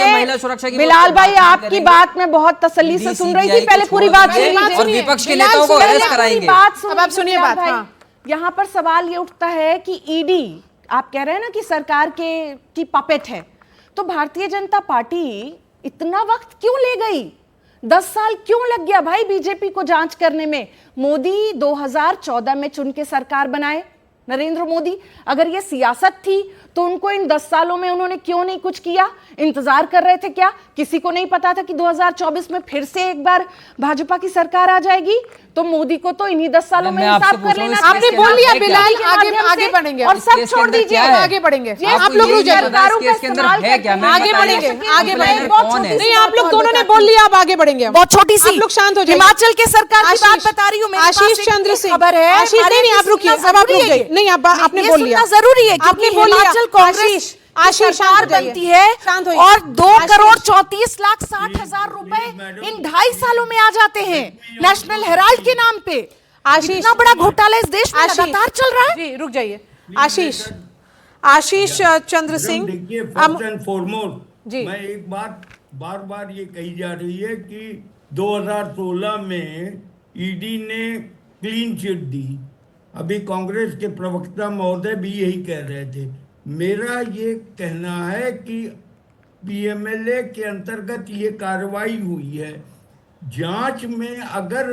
महिला सुरक्षा की बिलाल भाई, आपकी बात मैं बहुत तसल्ली से सुन रही थी, पहले पूरी बात और विपक्ष के नेताओं को अरेस्ट कराएंगे। अब आप सुनिए बात। यहाँ पर सवाल ये उठता है कि ईडी, आप कह रहे हैं ना कि सरकार की पपेट है, तो भारतीय जनता पार्टी इतना वक्त क्यों ले गई? 10 साल क्यों लग गया भाई बीजेपी को जांच करने में? मोदी 2014 में चुन के सरकार बनाए, नरेंद्र मोदी। अगर ये सियासत थी तो उनको इन 10 सालों में उन्होंने क्यों नहीं कुछ किया? इंतजार कर रहे थे क्या? किसी को नहीं पता था कि 2024 में फिर से एक बार भाजपा की सरकार आ जाएगी? तो मोदी को तो इन्हीं 10 सालों में हिसाब कर लेना। आपने बोल लिया बिलाल, आगे बढ़ेंगे और सब छोड़ दीजिए, आगे बढ़ेंगे। आप लोग आगे बढ़ेंगे, आगे बढ़ेंगे। नहीं, आप लोग दोनों ने बोल लिया, आप आगे बढ़ेंगे। बहुत छोटी सी, लोग शांत हो जाइए। हिमाचल के सरकार की बात बता रही हूँ। आशीष चंद्र सिंह खबर है, आशीष नहीं, आप रुकिए, अब आप रुक गए। नहीं, आपने बोल लिया, जरूरी है आपने बोल लिया। कांग्रेस सरकार बनती है और 2,34,60,000 रुपए इन 2.5 सालों में आ जाते हैं नेशनल हेराल्ड के नाम पे। आशीष, इतना बड़ा घोटाला इस देश में लगातार चल रहा है। जी रुक जाइए। आशीष चंद्र सिंह, देखिए, फर्स्ट एंड फॉरमोस्ट मैं एक बात बार बार ये कही जा रही है कि 2016 में ईडी ने क्लीन चिट दी। अभी कांग्रेस के प्रवक्ता महोदय भी यही कह रहे थे। मेरा ये कहना है कि पीएमएलए के अंतर्गत ये कार्रवाई हुई है। जांच में अगर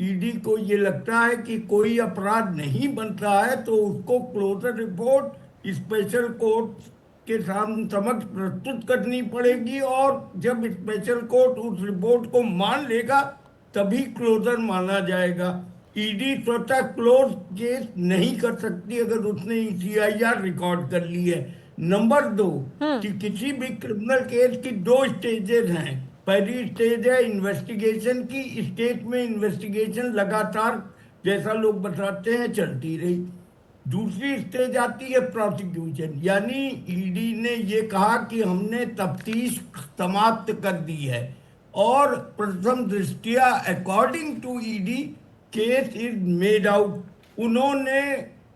ईडी को ये लगता है कि कोई अपराध नहीं बनता है तो उसको क्लोजर रिपोर्ट स्पेशल कोर्ट के समक्ष प्रस्तुत करनी पड़ेगी और जब स्पेशल कोर्ट उस रिपोर्ट को मान लेगा तभी क्लोजर माना जाएगा। ईडी स्वतः क्लोज केस नहीं कर सकती अगर उसने ECIR रिकॉर्ड कर ली है। नंबर 2 कि किसी भी क्रिमिनल केस की 2 स्टेजेस हैं। पहली स्टेज है इन्वेस्टिगेशन की। स्टेट में इन्वेस्टिगेशन लगातार, जैसा लोग बताते हैं, चलती रही। दूसरी स्टेज आती है प्रोसिक्यूशन, यानी ईडी ने ये कहा कि हमने तफ्तीश समाप्त कर दी है और प्रथम दृष्टिया according to ED case is made out. उन्होंने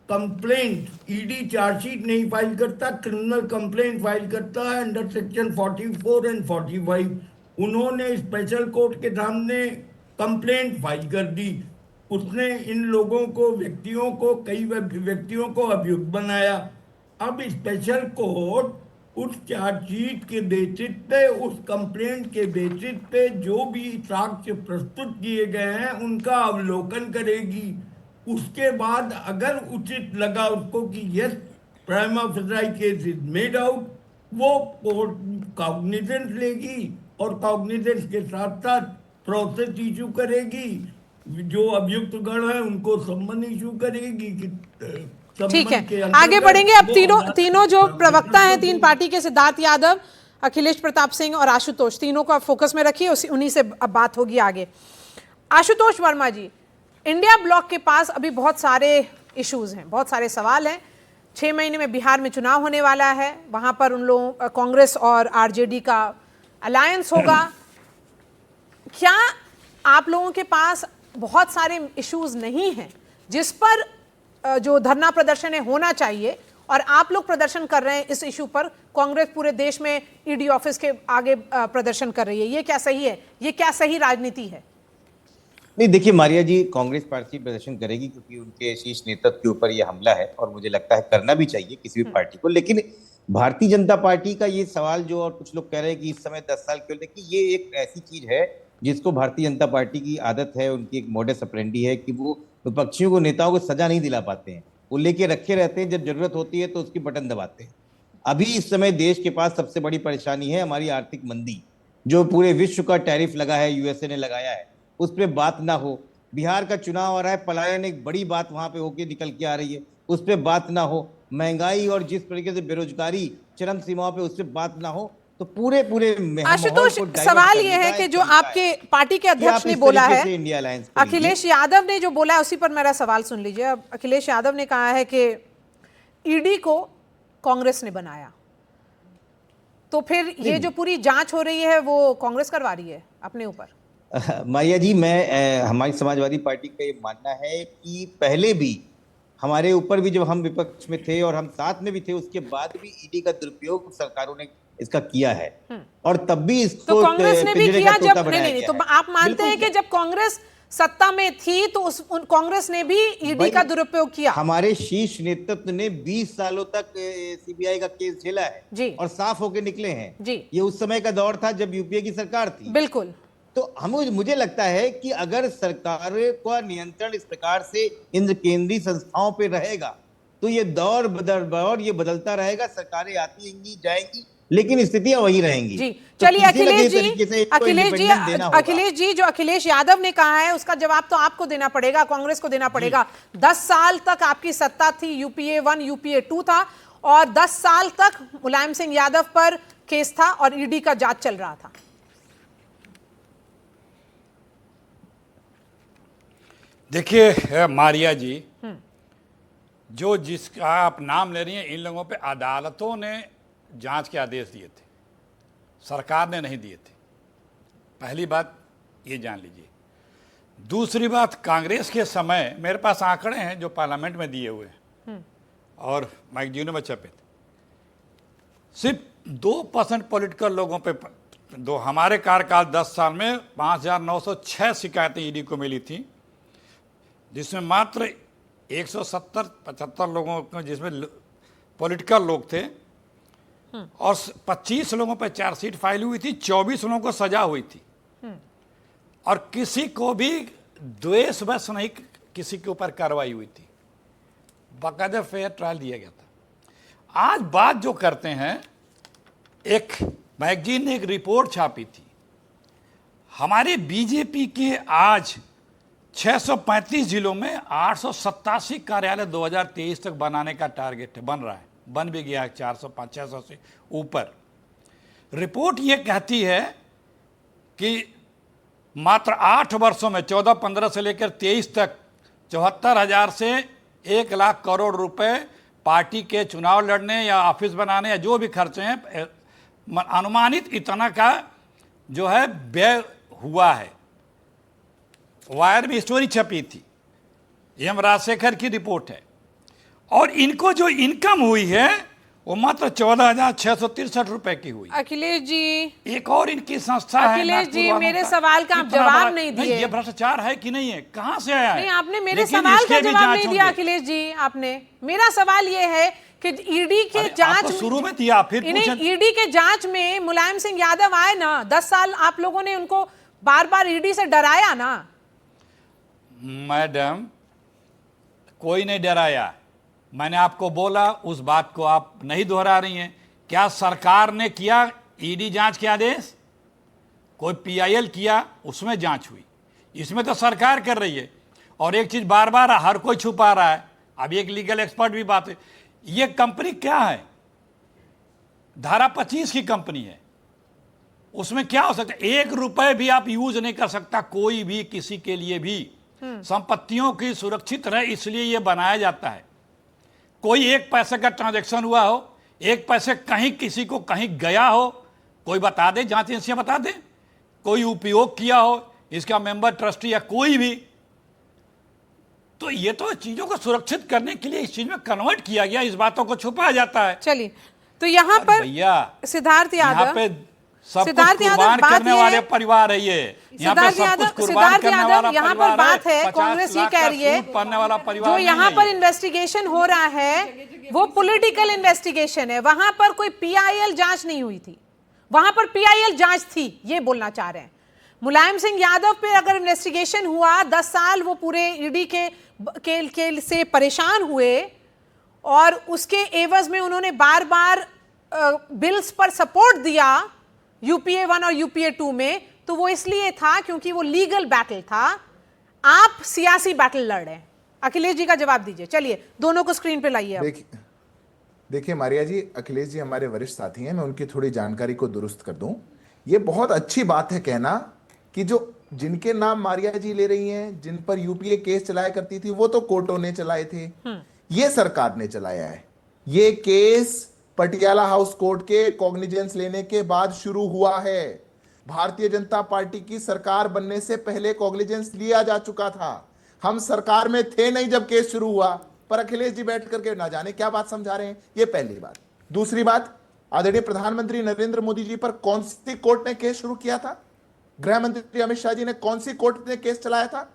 कंप्लेंट, ईडी चार्जशीट नहीं फाइल करता, क्रिमिनल कंप्लेंट फाइल करता है अंडर सेक्शन 44 एंड 45। उन्होंने स्पेशल कोर्ट के सामने कंप्लेंट फाइल कर दी। उसने इन लोगों को, व्यक्तियों को, कई व्यक्तियों को अभियुक्त बनाया। अब स्पेशल कोर्ट उस चार्जशीट के बेसिस पे, उस कंप्लेंट के बेसिस पे जो भी साक्ष्य प्रस्तुत किए गए हैं उनका अवलोकन करेगी। उसके बाद अगर उचित लगा उसको कि yes prima facie case is made out, वो कोर्ट कॉग्निजेंस लेगी और कॉग्निजेंस के साथ साथ प्रोसेस इशू करेगी। जो अभियुक्त गण है उनको सम्मन इशू करेगी कि ठीक है, आगे बढ़ेंगे। अब तीनों जो प्रवक्ता हैं तीन पार्टी के, सिद्धार्थ यादव, अखिलेश प्रताप सिंह और आशुतोष, तीनों को फोकस में रखिए, उन्हीं से अब बात होगी आगे। आशुतोष वर्मा जी, इंडिया ब्लॉक के पास अभी बहुत सारे इश्यूज हैं, बहुत सारे सवाल हैं। 6 महीने में बिहार में चुनाव होने वाला है, वहां पर उन लोगों, कांग्रेस और आरजेडी का अलायंस होगा। क्या आप लोगों के पास बहुत सारे इश्यूज नहीं हैं जिस पर जो धरना प्रदर्शन है होना चाहिए, और आप लोग प्रदर्शन कर रहे हैं इस इशू पर, कांग्रेस पूरे देश में ईडी ऑफिस के आगे प्रदर्शन कर रही है, ये क्या सही है? ये क्या सही राजनीति है? नहीं, देखिए मारिया जी, कांग्रेस पार्टी प्रदर्शन करेगी क्योंकि उनके शीर्ष नेतृत्व के ऊपर यह हमला है और मुझे लगता है करना भी चाहिए किसी भी पार्टी को। लेकिन भारतीय जनता पार्टी का ये सवाल जो, और कुछ लोग कह रहे हैं कि इस समय 10 साल क्यों, देखिए ये एक ऐसी चीज है जिसको भारतीय जनता पार्टी की आदत है, उनकी एक मोडस ऑपरेंडी है कि वो विपक्षियों को, नेताओं को सजा नहीं दिला पाते हैं, वो लेके रखे रहते हैं, जब जरूरत होती है तो उसकी बटन दबाते हैं। अभी इस समय देश के पास सबसे बड़ी परेशानी है हमारी आर्थिक मंदी, जो पूरे विश्व का टैरिफ लगा है, यूएसए ने लगाया है, उस पर बात ना हो। बिहार का चुनाव आ रहा है, पलायन एक बड़ी बात वहां पे होके निकल के आ रही है, उस पर बात ना हो। महंगाई और जिस तरीके से बेरोजगारी चरम सीमाओं पे, उससे बात ना हो, तो पूरे आशुतोष, सवाल ये है कि जो आपके पार्टी के अध्यक्ष ने बोला है, अखिलेश यादव ने जो बोला है, उसी पर मेरा सवाल सुन लीजिए। अब अखिलेश यादव ने कहा है कि ईडी को कांग्रेस ने बनाया, तो फिर ये जो पूरी जांच हो रही है वो कांग्रेस करवा रही है अपने ऊपर। माया जी, मैं हमारी समाजवादी पार्टी का ये मानना है कि पहले भी हमारे ऊपर भी, जब हम विपक्ष में थे और हम साथ में भी थे, उसके बाद भी ईडी का दुरुपयोग सरकारों ने इसका किया है, और तब भी इसको तो कांग्रेस ने भी किया। जब नहीं, तो आप मानते हैं कि जब कांग्रेस सत्ता में थी तो कांग्रेस ने भी ईडी का दुरुपयोग किया? हमारे शीर्ष नेतृत्व ने 20 सालों तक सीबीआई का केस झेला है जी, और साफ होके निकले हैं जी। ये उस समय का दौर था जब यूपीए की सरकार थी। बिल्कुल। तो मुझे लगता है कि अगर सरकार का नियंत्रण इस प्रकार से इन केंद्रीय संस्थाओं पे रहेगा तो ये दौर ये बदलता रहेगा, सरकारें आती रहेंगी, जाएंगी, लेकिन स्थितियां वही रहेंगी जी। चलिए अखिलेश जी, जो अखिलेश यादव ने कहा है उसका जवाब तो आपको देना पड़ेगा, कांग्रेस को देना पड़ेगा। 10 साल तक आपकी सत्ता थी, यूपीए 1 यूपीए 2 था, और 10 साल तक मुलायम सिंह यादव पर केस था और ईडी का जांच चल रहा था। देखिए मारिया जी, जो जिसका आप नाम ले रही हैं, इन लोगों पे अदालतों ने जांच के आदेश दिए थे, सरकार ने नहीं दिए थे। पहली बात ये जान लीजिए। दूसरी बात, कांग्रेस के समय मेरे पास आंकड़े हैं जो पार्लियामेंट में दिए हुए हैं और मैगजीनों में छपे थे, सिर्फ 2% पॉलिटिकल लोगों पे, हमारे कार्यकाल 10 साल में 5,906 शिकायतें ईडी को मिली थी, जिसमें मात्र 170-75 लोगों को, जिसमें पॉलिटिकल लोग थे, और 25 लोगों पर चार्जशीट फाइल हुई थी, 24 लोगों को सजा हुई थी, और किसी को भी द्वेषवश नहीं किसी के ऊपर कार्रवाई हुई थी, बाकायदा फेयर ट्रायल दिया गया था। आज बात जो करते हैं, एक मैगजीन ने एक रिपोर्ट छापी थी, हमारे बीजेपी के आज 635 जिलों में 887 कार्यालय 2023 तक बनाने का टारगेट है, बन रहा है, बन भी गया है 400-500 से ऊपर। रिपोर्ट ये कहती है कि मात्र 8 वर्षों में 14-15 से लेकर 23 तक 74,000 से 1 लाख करोड़ रुपए पार्टी के चुनाव लड़ने या ऑफिस बनाने या जो भी खर्चे हैं, अनुमानित इतना का जो है व्यय हुआ है। वायर में स्टोरी छपी थी, एम राजशेखर की रिपोर्ट है। और इनको जो इनकम हुई है वो मात्र 14,663 रुपए की हुई। अखिलेश जी, एक और इनकी संस्था है अखिलेश जी, नागपुर मेरे वालों का। सवाल का आप इतना जवाब बड़ा- नहीं दिए। ये भ्रष्टाचार है कि नहीं है, कहां से आया है? नहीं, आपने मेरे लेकिन सवाल इसके का भी जवाब जांच नहीं दिया होंगे। अखिलेश जी। आपने मेरा सवाल ये है कि ईडी के अरे, जांच आपको शुरू में दिया, फिर इन्हें पूछे- ईडी के जांच में मुलायम सिंह यादव आए ना, 10 साल आप लोगों ने उनको बार बार ईडी से डराया ना। मैडम, कोई नहीं डराया। मैंने आपको बोला, उस बात को आप नहीं दोहरा रही हैं। क्या सरकार ने किया ईडी जांच के आदेश? कोई पीआईएल किया, उसमें जांच हुई। इसमें तो सरकार कर रही है। और एक चीज बार बार हर कोई छुपा रहा है। अभी एक लीगल एक्सपर्ट भी बात है, ये कंपनी क्या है? धारा 25 की कंपनी है। उसमें क्या हो सकता है? 1 रुपए भी आप यूज नहीं कर सकता, कोई भी किसी के लिए भी। संपत्तियों की सुरक्षित रहे इसलिए यह बनाया जाता है। कोई 1 पैसे का ट्रांजैक्शन हुआ हो, 1 पैसे कहीं किसी को कहीं गया हो, कोई बता दे, जांच एजेंसियां बता दे। कोई उपयोग किया हो इसका मेंबर ट्रस्टी या कोई भी, तो ये तो चीजों को सुरक्षित करने के लिए इस चीज में कन्वर्ट किया गया, इस बातों को छुपाया जाता है। चलिए, तो यहाँ पर भैया सिद्धार्थ यादव, यहाँ पे सब कुछ सिद्धार्थ यादव, कुर्बान बात करने ये वाले है- परिवार है ये। यहाँ पे सिद्धार्थ सब कुछ यादव, कुर्बान सिद्धार्थ करने यादव, वाला यहाँ पर परिवार बात है, 50 कांग्रेस ये लाख कह का रही है सूद पड़ने वाला परिवार जो नहीं यहाँ है पर ये। इन्वेस्टिगेशन हो रहा है वो पॉलिटिकल इन्वेस्टिगेशन है। वहां पर कोई पीआईएल जांच नहीं हुई थी, वहां पर पीआईएल जांच थी, ये बोलना चाह रहे हैं। मुलायम सिंह यादव पे अगर इन्वेस्टिगेशन हुआ, 10 साल वो पूरे ईडी के से परेशान हुए और उसके एवज में उन्होंने बार बार बिल्स पर सपोर्ट दिया यूपीए 1 और यूपीए 2 में, तो वो इसलिए था क्योंकि वो लीगल बैटल था। आप सियासी बैटल लड़ रहे हैं। अखिलेश जी का जवाब दीजिए। चलिए, दोनों को स्क्रीन पे लाइए आप। देखिए मारिया जी, अखिलेश जी हमारे वरिष्ठ साथी हैं, मैं उनकी थोड़ी जानकारी को दुरुस्त कर दूं। ये बहुत अच्छी बात है कहना कि जो जिनके नाम मारिया जी ले रही हैं, जिन पर यूपीए केस चलाया करती थी, वो तो कोर्टों ने चलाए थे, ये सरकार ने चलाया है। ये केस पटियाला हाउस कोर्ट के कॉग्निजेंस लेने के बाद शुरू हुआ है। भारतीय जनता पार्टी की सरकार बनने से पहले कॉग्निजेंस लिया जा चुका था। हम सरकार में थे नहीं जब केस शुरू हुआ, पर अखिलेश जी बैठ करके ना जाने क्या बात समझा रहे हैं। ये पहली बात। दूसरी बात, आदरणीय प्रधानमंत्री नरेंद्र मोदी जी पर कौन सी कोर्ट ने केस शुरू किया था? गृह मंत्री अमित शाह जी ने कौन सी कोर्ट ने केस चलाया था?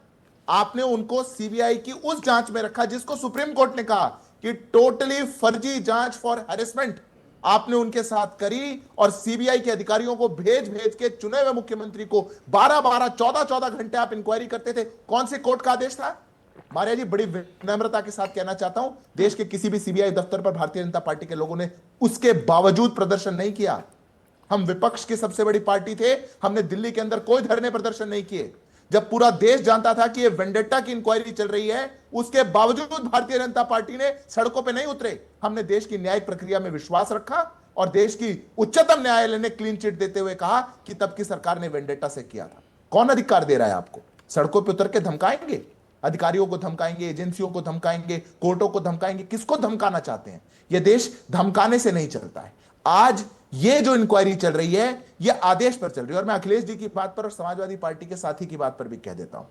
आपने उनको सीबीआई की उस जांच में रखा जिसको सुप्रीम कोर्ट ने कहा कि टोटली फर्जी जांच फॉर हैरेसमेंट आपने उनके साथ करी, और सीबीआई के अधिकारियों को भेज भेज के चुने हुए मुख्यमंत्री को 12-12, 14-14 घंटे आप इंक्वायरी करते थे। कौन से कोर्ट का आदेश था? मारिया जी, बड़ी विनम्रता के साथ कहना चाहता हूं, देश के किसी भी सीबीआई दफ्तर पर भारतीय जनता पार्टी के लोगों ने उसके बावजूद प्रदर्शन नहीं किया। हम विपक्ष की सबसे बड़ी पार्टी थे, हमने दिल्ली के अंदर कोई धरने प्रदर्शन नहीं किए। जब पूरा देश जानता था कि ये वेंडेटा की इंक्वायरी चल रही है, उसके बावजूद भारतीय जनता पार्टी ने सड़कों पे नहीं उतरे। हमने देश की न्यायिक प्रक्रिया में विश्वास रखा और देश की उच्चतम न्यायालय ने क्लीन चिट देते हुए कहा कि तब की सरकार ने वेंडेटा से किया था। कौन अधिकार दे रहा है आपको? सड़कों पे उतर के धमकाएंगे, अधिकारियों को धमकाएंगे, एजेंसियों को धमकाएंगे, कोर्टों को धमकाएंगे। किसको धमकाना चाहते हैं? यह देश धमकाने से नहीं चलता है। आज ये जो इंक्वायरी चल रही है, ये आदेश पर चल रही है। और मैं अखिलेश जी की बात पर और समाजवादी पार्टी के साथी की बात पर भी कह देता हूं,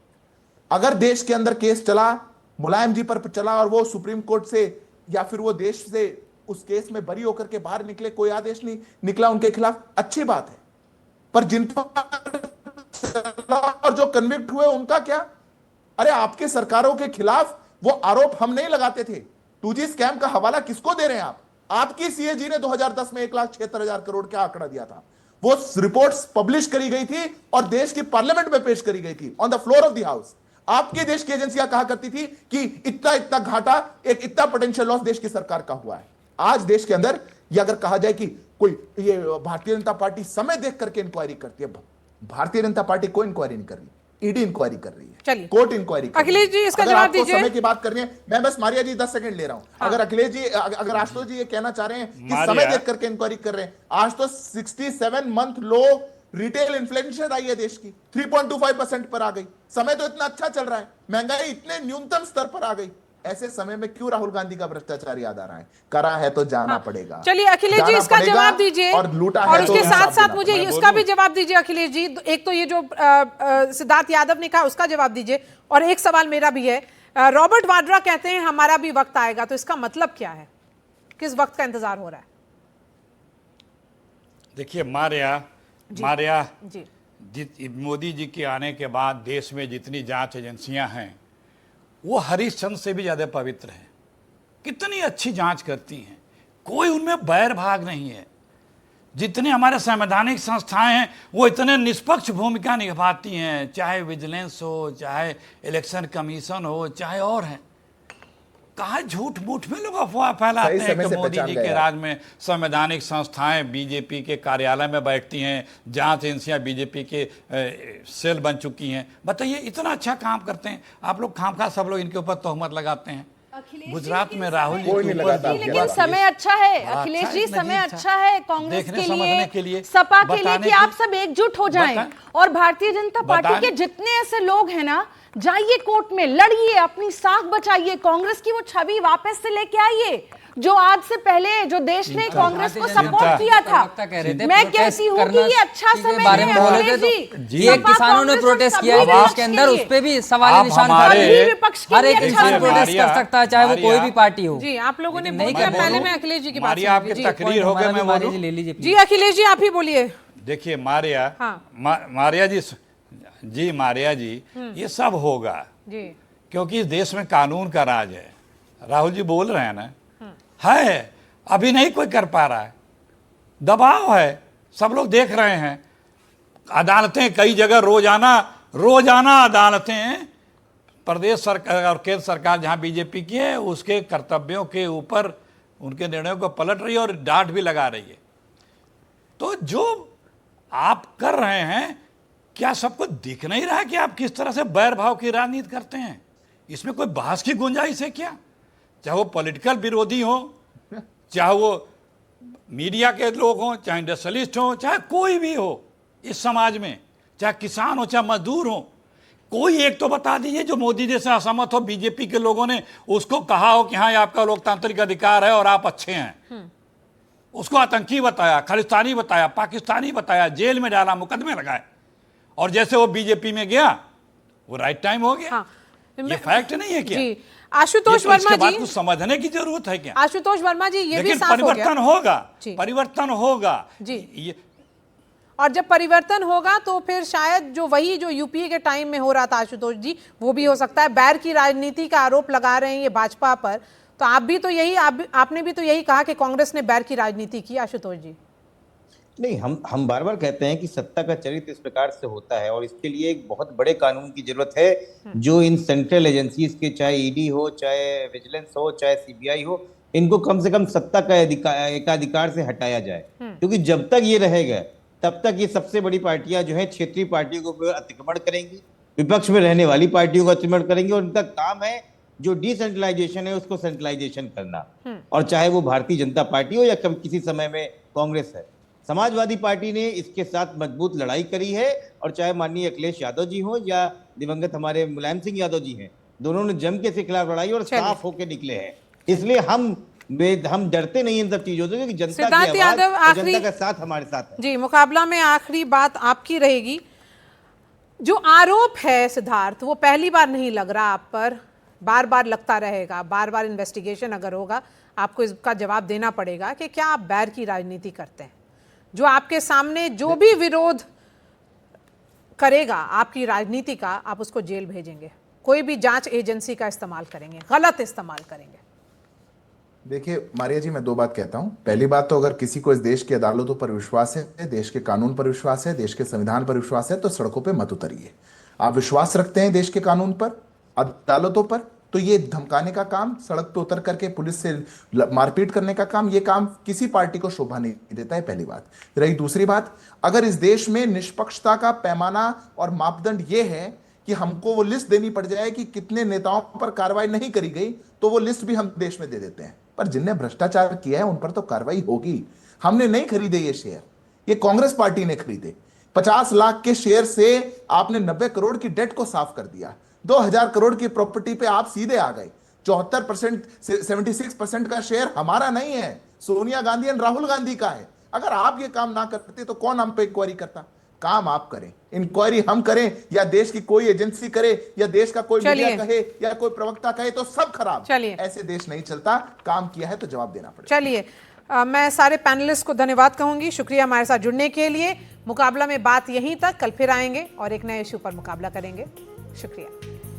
अगर देश के अंदर केस चला, मुलायम जी पर चला और वो सुप्रीम कोर्ट से या फिर वो देश से उस केस में बरी होकर के बाहर निकले, कोई आदेश नहीं निकला उनके खिलाफ, अच्छी बात है। पर जिन पर और जो कन्विक्ट हुए उनका क्या? अरे आपके सरकारों के खिलाफ वो आरोप हम नहीं लगाते थे। 2G स्कैम का हवाला किसको दे रहे हैं आप? आपकी सीएजी ने 2010 में 1,76,000 करोड़ का आंकड़ा दिया था। वो रिपोर्ट्स पब्लिश करी गई थी और देश की पार्लियामेंट में पेश करी गई थी on the floor of the house. आपके देश की एजेंसियां कहा करती थी कि इतना इतना घाटा, एक इतना पोटेंशियल लॉस देश की सरकार का हुआ है। आज देश के अंदर ये अगर कहा जाए कि कोई ये भारतीय जनता पार्टी समय देख करके इंक्वायरी करती है, भारतीय जनता पार्टी कोई इंक्वायरी नहीं कर रही, ईडी इंक्वायरी कर रही है, कोर्ट इंक्वायरी कर रही है। अखिलेश जी इसका अगर जवाब आपको दीजिए। समय की बात करनी है, मैं बस मारिया जी 10 सेकंड ले रहा हूं। अगर अखिलेश जी, अगर आशुतोष जी ये कहना चाह रहे हैं कि समय देख करके इंक्वायरी कर रहे हैं, आज तो 67 month low retail inflation I है देश की, 3.25% पर आ गई। समय तो इतना अच्छा चल रहा है, महंगाई इतने न्यूनतम स्तर पर आ गई, ऐसे समय में क्यों राहुल गांधी का भ्रष्टाचार याद आ रहा है? करा है तो जाना पड़ेगा। चलिए अखिलेश जी, इसका जवाब दीजिए और लूटा और है तो उसके साथ हिसाब साथ देना मुझे पड़ेगा। इसका भी जवाब दीजिए अखिलेश जी। एक तो ये जो सिद्धार्थ यादव ने कहा उसका जवाब दीजिए, और एक सवाल मेरा भी है। रॉबर्ट वाड्रा कहते हैं हमारा भी वक्त आएगा, तो इसका मतलब क्या है? किस वक्त का इंतजार हो रहा है? देखिए मारिया मोदी जी के आने के बाद देश में जितनी जांच एजेंसियां हैं वो हरिश्चंद्र से भी ज्यादा पवित्र हैं। कितनी अच्छी जांच करती हैं, कोई उनमें बैर भाग नहीं है। जितने हमारे संवैधानिक संस्थाएं हैं वो इतने निष्पक्ष भूमिका निभाती हैं, चाहे विजिलेंस हो, चाहे इलेक्शन कमीशन हो, चाहे और है। कहा झूठ मूठ में लोग अफवाह फैलाते हैं कि मोदी जी के राज में संवैधानिक संस्थाएं बीजेपी के कार्यालय में बैठती हैं, जांच एजेंसियां बीजेपी के सेल बन चुकी हैं। बताइए, इतना अच्छा काम करते हैं आप लोग, खामखा सब लोग इनके ऊपर तोहमत लगाते हैं। गुजरात में राहुल जी के ऊपर, लेकिन समय अच्छा है अखिलेश जी, समय अच्छा है कांग्रेस के लिए, सपा के लिए कि आप सब एकजुट हो जाएं और भारतीय जनता पार्टी के जितने ऐसे लोग हैं ना, जाइए कोर्ट में लड़िए, अपनी साख बचाइए, कांग्रेस की वो छवि वापस से लेके आइए जो आज से पहले जो देश ने कांग्रेस को सपोर्ट किया था। मैं कहती हूँ कि ये अच्छा समय है अखिलेश जी। ये किसानों ने प्रोटेस्ट किया है देश के अंदर, उस पे भी सवाल निशान खड़ा है। हर एक इंसान प्रोटेस्ट कर सकता है, चाहे वो कोई भी पार्टी हो। जी आप लोगों ने नहीं किया, पहले मैं अखिलेश जी की बात आपकी तकरीर हो गई, मैं बोलूं ले लीजिए जी। अखिलेश जी आप ही बोलिए। देखिए मारिया जी ये सब होगा क्योंकि इस देश में कानून का राज है। राहुल जी बोल रहे हैं ना, है अभी नहीं कोई कर पा रहा है, दबाव है, सब लोग देख रहे हैं। अदालतें कई जगह रोजाना अदालतें प्रदेश सरकार और केंद्र सरकार जहां बीजेपी की है उसके कर्तव्यों के ऊपर उनके निर्णयों को पलट रही है और डांट भी लगा रही है। तो जो आप कर रहे हैं, क्या सबको दिख नहीं रहा है कि आप किस तरह से बैर भाव की राजनीति करते हैं? इसमें कोई बहस की गुंजाइश है क्या? चाहे वो पॉलिटिकल विरोधी हो, चाहे वो मीडिया के लोग हों, चाहे इंडस्ट्रियलिस्ट हो, चाहे कोई भी हो इस समाज में, चाहे किसान हो, चाहे मजदूर हो, कोई एक तो बता दीजिए जो मोदी जी से असहमत हो, बीजेपी के लोगों ने उसको कहा हो कि हाँ ये आपका लोकतांत्रिक अधिकार है और आप अच्छे हैं। उसको आतंकी बताया, खालिस्तानी बताया, पाकिस्तानी बताया, जेल में डाला, मुकदमे लगाए, और जैसे वो बीजेपी में गया वो राइट टाइम हो गया। ये फैक्ट नहीं है क्या? आशुतोष वर्मा जी, कुछ समझने की जरूरत है क्या? आशुतोष वर्मा जी, ये भी साफ परिवर्तन होगा, परिवर्तन होगा जी। और जब परिवर्तन होगा तो फिर शायद जो यूपीए के टाइम में हो रहा था आशुतोष जी, वो भी हो सकता है। बैर की राजनीति का आरोप लगा रहे हैं ये भाजपा पर, तो आपने भी तो यही कहा कि कांग्रेस ने बैर की राजनीति की। आशुतोष जी नहीं, हम बार बार कहते हैं कि सत्ता का चरित्र इस प्रकार से होता है और इसके लिए एक बहुत बड़े कानून की जरूरत है जो इन सेंट्रल एजेंसीज के, चाहे ईडी हो, चाहे विजिलेंस हो, चाहे सीबीआई हो, इनको कम से कम सत्ता का एकाधिकार से हटाया जाए। क्योंकि जब तक ये रहेगा तब तक ये सबसे बड़ी पार्टियां जो है क्षेत्रीय पार्टियों को अतिक्रमण करेंगी, विपक्ष में रहने वाली पार्टियों को अतिक्रमण करेंगी, और उनका काम है जो डिसेंट्रलाइजेशन है उसको सेंट्रलाइजेशन करना। और चाहे वो भारतीय जनता पार्टी हो या किसी समय में कांग्रेस है। समाजवादी पार्टी ने इसके साथ मजबूत लड़ाई करी है, और चाहे माननीय अखिलेश यादव जी हो या दिवंगत हमारे मुलायम सिंह यादव जी हैं, दोनों ने जम के इसके खिलाफ लड़ाई और साफ होके निकले हैं। इसलिए हम डरते नहीं इन सब चीजों से, क्योंकि जनता की आवाज, जनता का साथ हमारे साथ है। जी, मुकाबला में आखिरी बात आपकी रहेगी। जो आरोप है सिद्धार्थ, वो पहली बार नहीं लग रहा आप पर, बार बार लगता रहेगा, बार बार इन्वेस्टिगेशन अगर होगा आपको इसका जवाब देना पड़ेगा कि क्या आप बैर की राजनीति करते हैं। जो आपके सामने जो भी विरोध करेगा आपकी राजनीति का, आप उसको जेल भेजेंगे, कोई भी जांच एजेंसी का इस्तेमाल करेंगे, गलत इस्तेमाल करेंगे। देखिए मारिया जी, मैं दो बात कहता हूं। पहली बात तो अगर किसी को इस देश की अदालतों पर विश्वास है, देश के कानून पर विश्वास है, देश के संविधान पर विश्वास है, तो सड़कों पे मत उतरिए। आप विश्वास रखते हैं देश के कानून पर, अदालतों पर, तो ये धमकाने का काम, सड़क पे उतर करके पुलिस से मारपीट करने का काम, ये काम किसी पार्टी को शोभा नहीं देता है। पहली बात। रही दूसरी बात, अगर इस देश में निष्पक्षता का पैमाना और मापदंड ये है कि हमको वो लिस्ट देनी पड़ जाए कि कितने नेताओं पर कार्रवाई नहीं करी गई, तो वो लिस्ट भी हम देश में दे देते हैं, पर जिनने भ्रष्टाचार किया है उन पर तो कार्रवाई होगी। हमने नहीं खरीदे ये शेयर, ये कांग्रेस पार्टी ने खरीदे। 50 लाख के शेयर से आपने 90 करोड़ की डेट को साफ कर दिया, 2000 करोड़ की प्रॉपर्टी पे आप सीधे आ गए। 74%, 76% का शेयर हमारा नहीं है, सोनिया गांधी और राहुल गांधी का है। अगर आप ये काम ना करते तो कौन हम पे इंक्वायरी करता? काम आप करें, इंक्वायरी हम करें या देश की कोई एजेंसी करे या देश का कोई मीडिया कहे या कोई प्रवक्ता कहे तो सब खराब। ऐसे देश नहीं चलता। काम किया है तो जवाब देना पड़ेगा। चलिए, मैं सारे पैनलिस्ट को धन्यवाद कहूंगी, शुक्रिया हमारे साथ जुड़ने के लिए। मुकाबला में बात यहीं तक, कल फिर आएंगे और एक नए इशू पर मुकाबला करेंगे। शुक्रिया।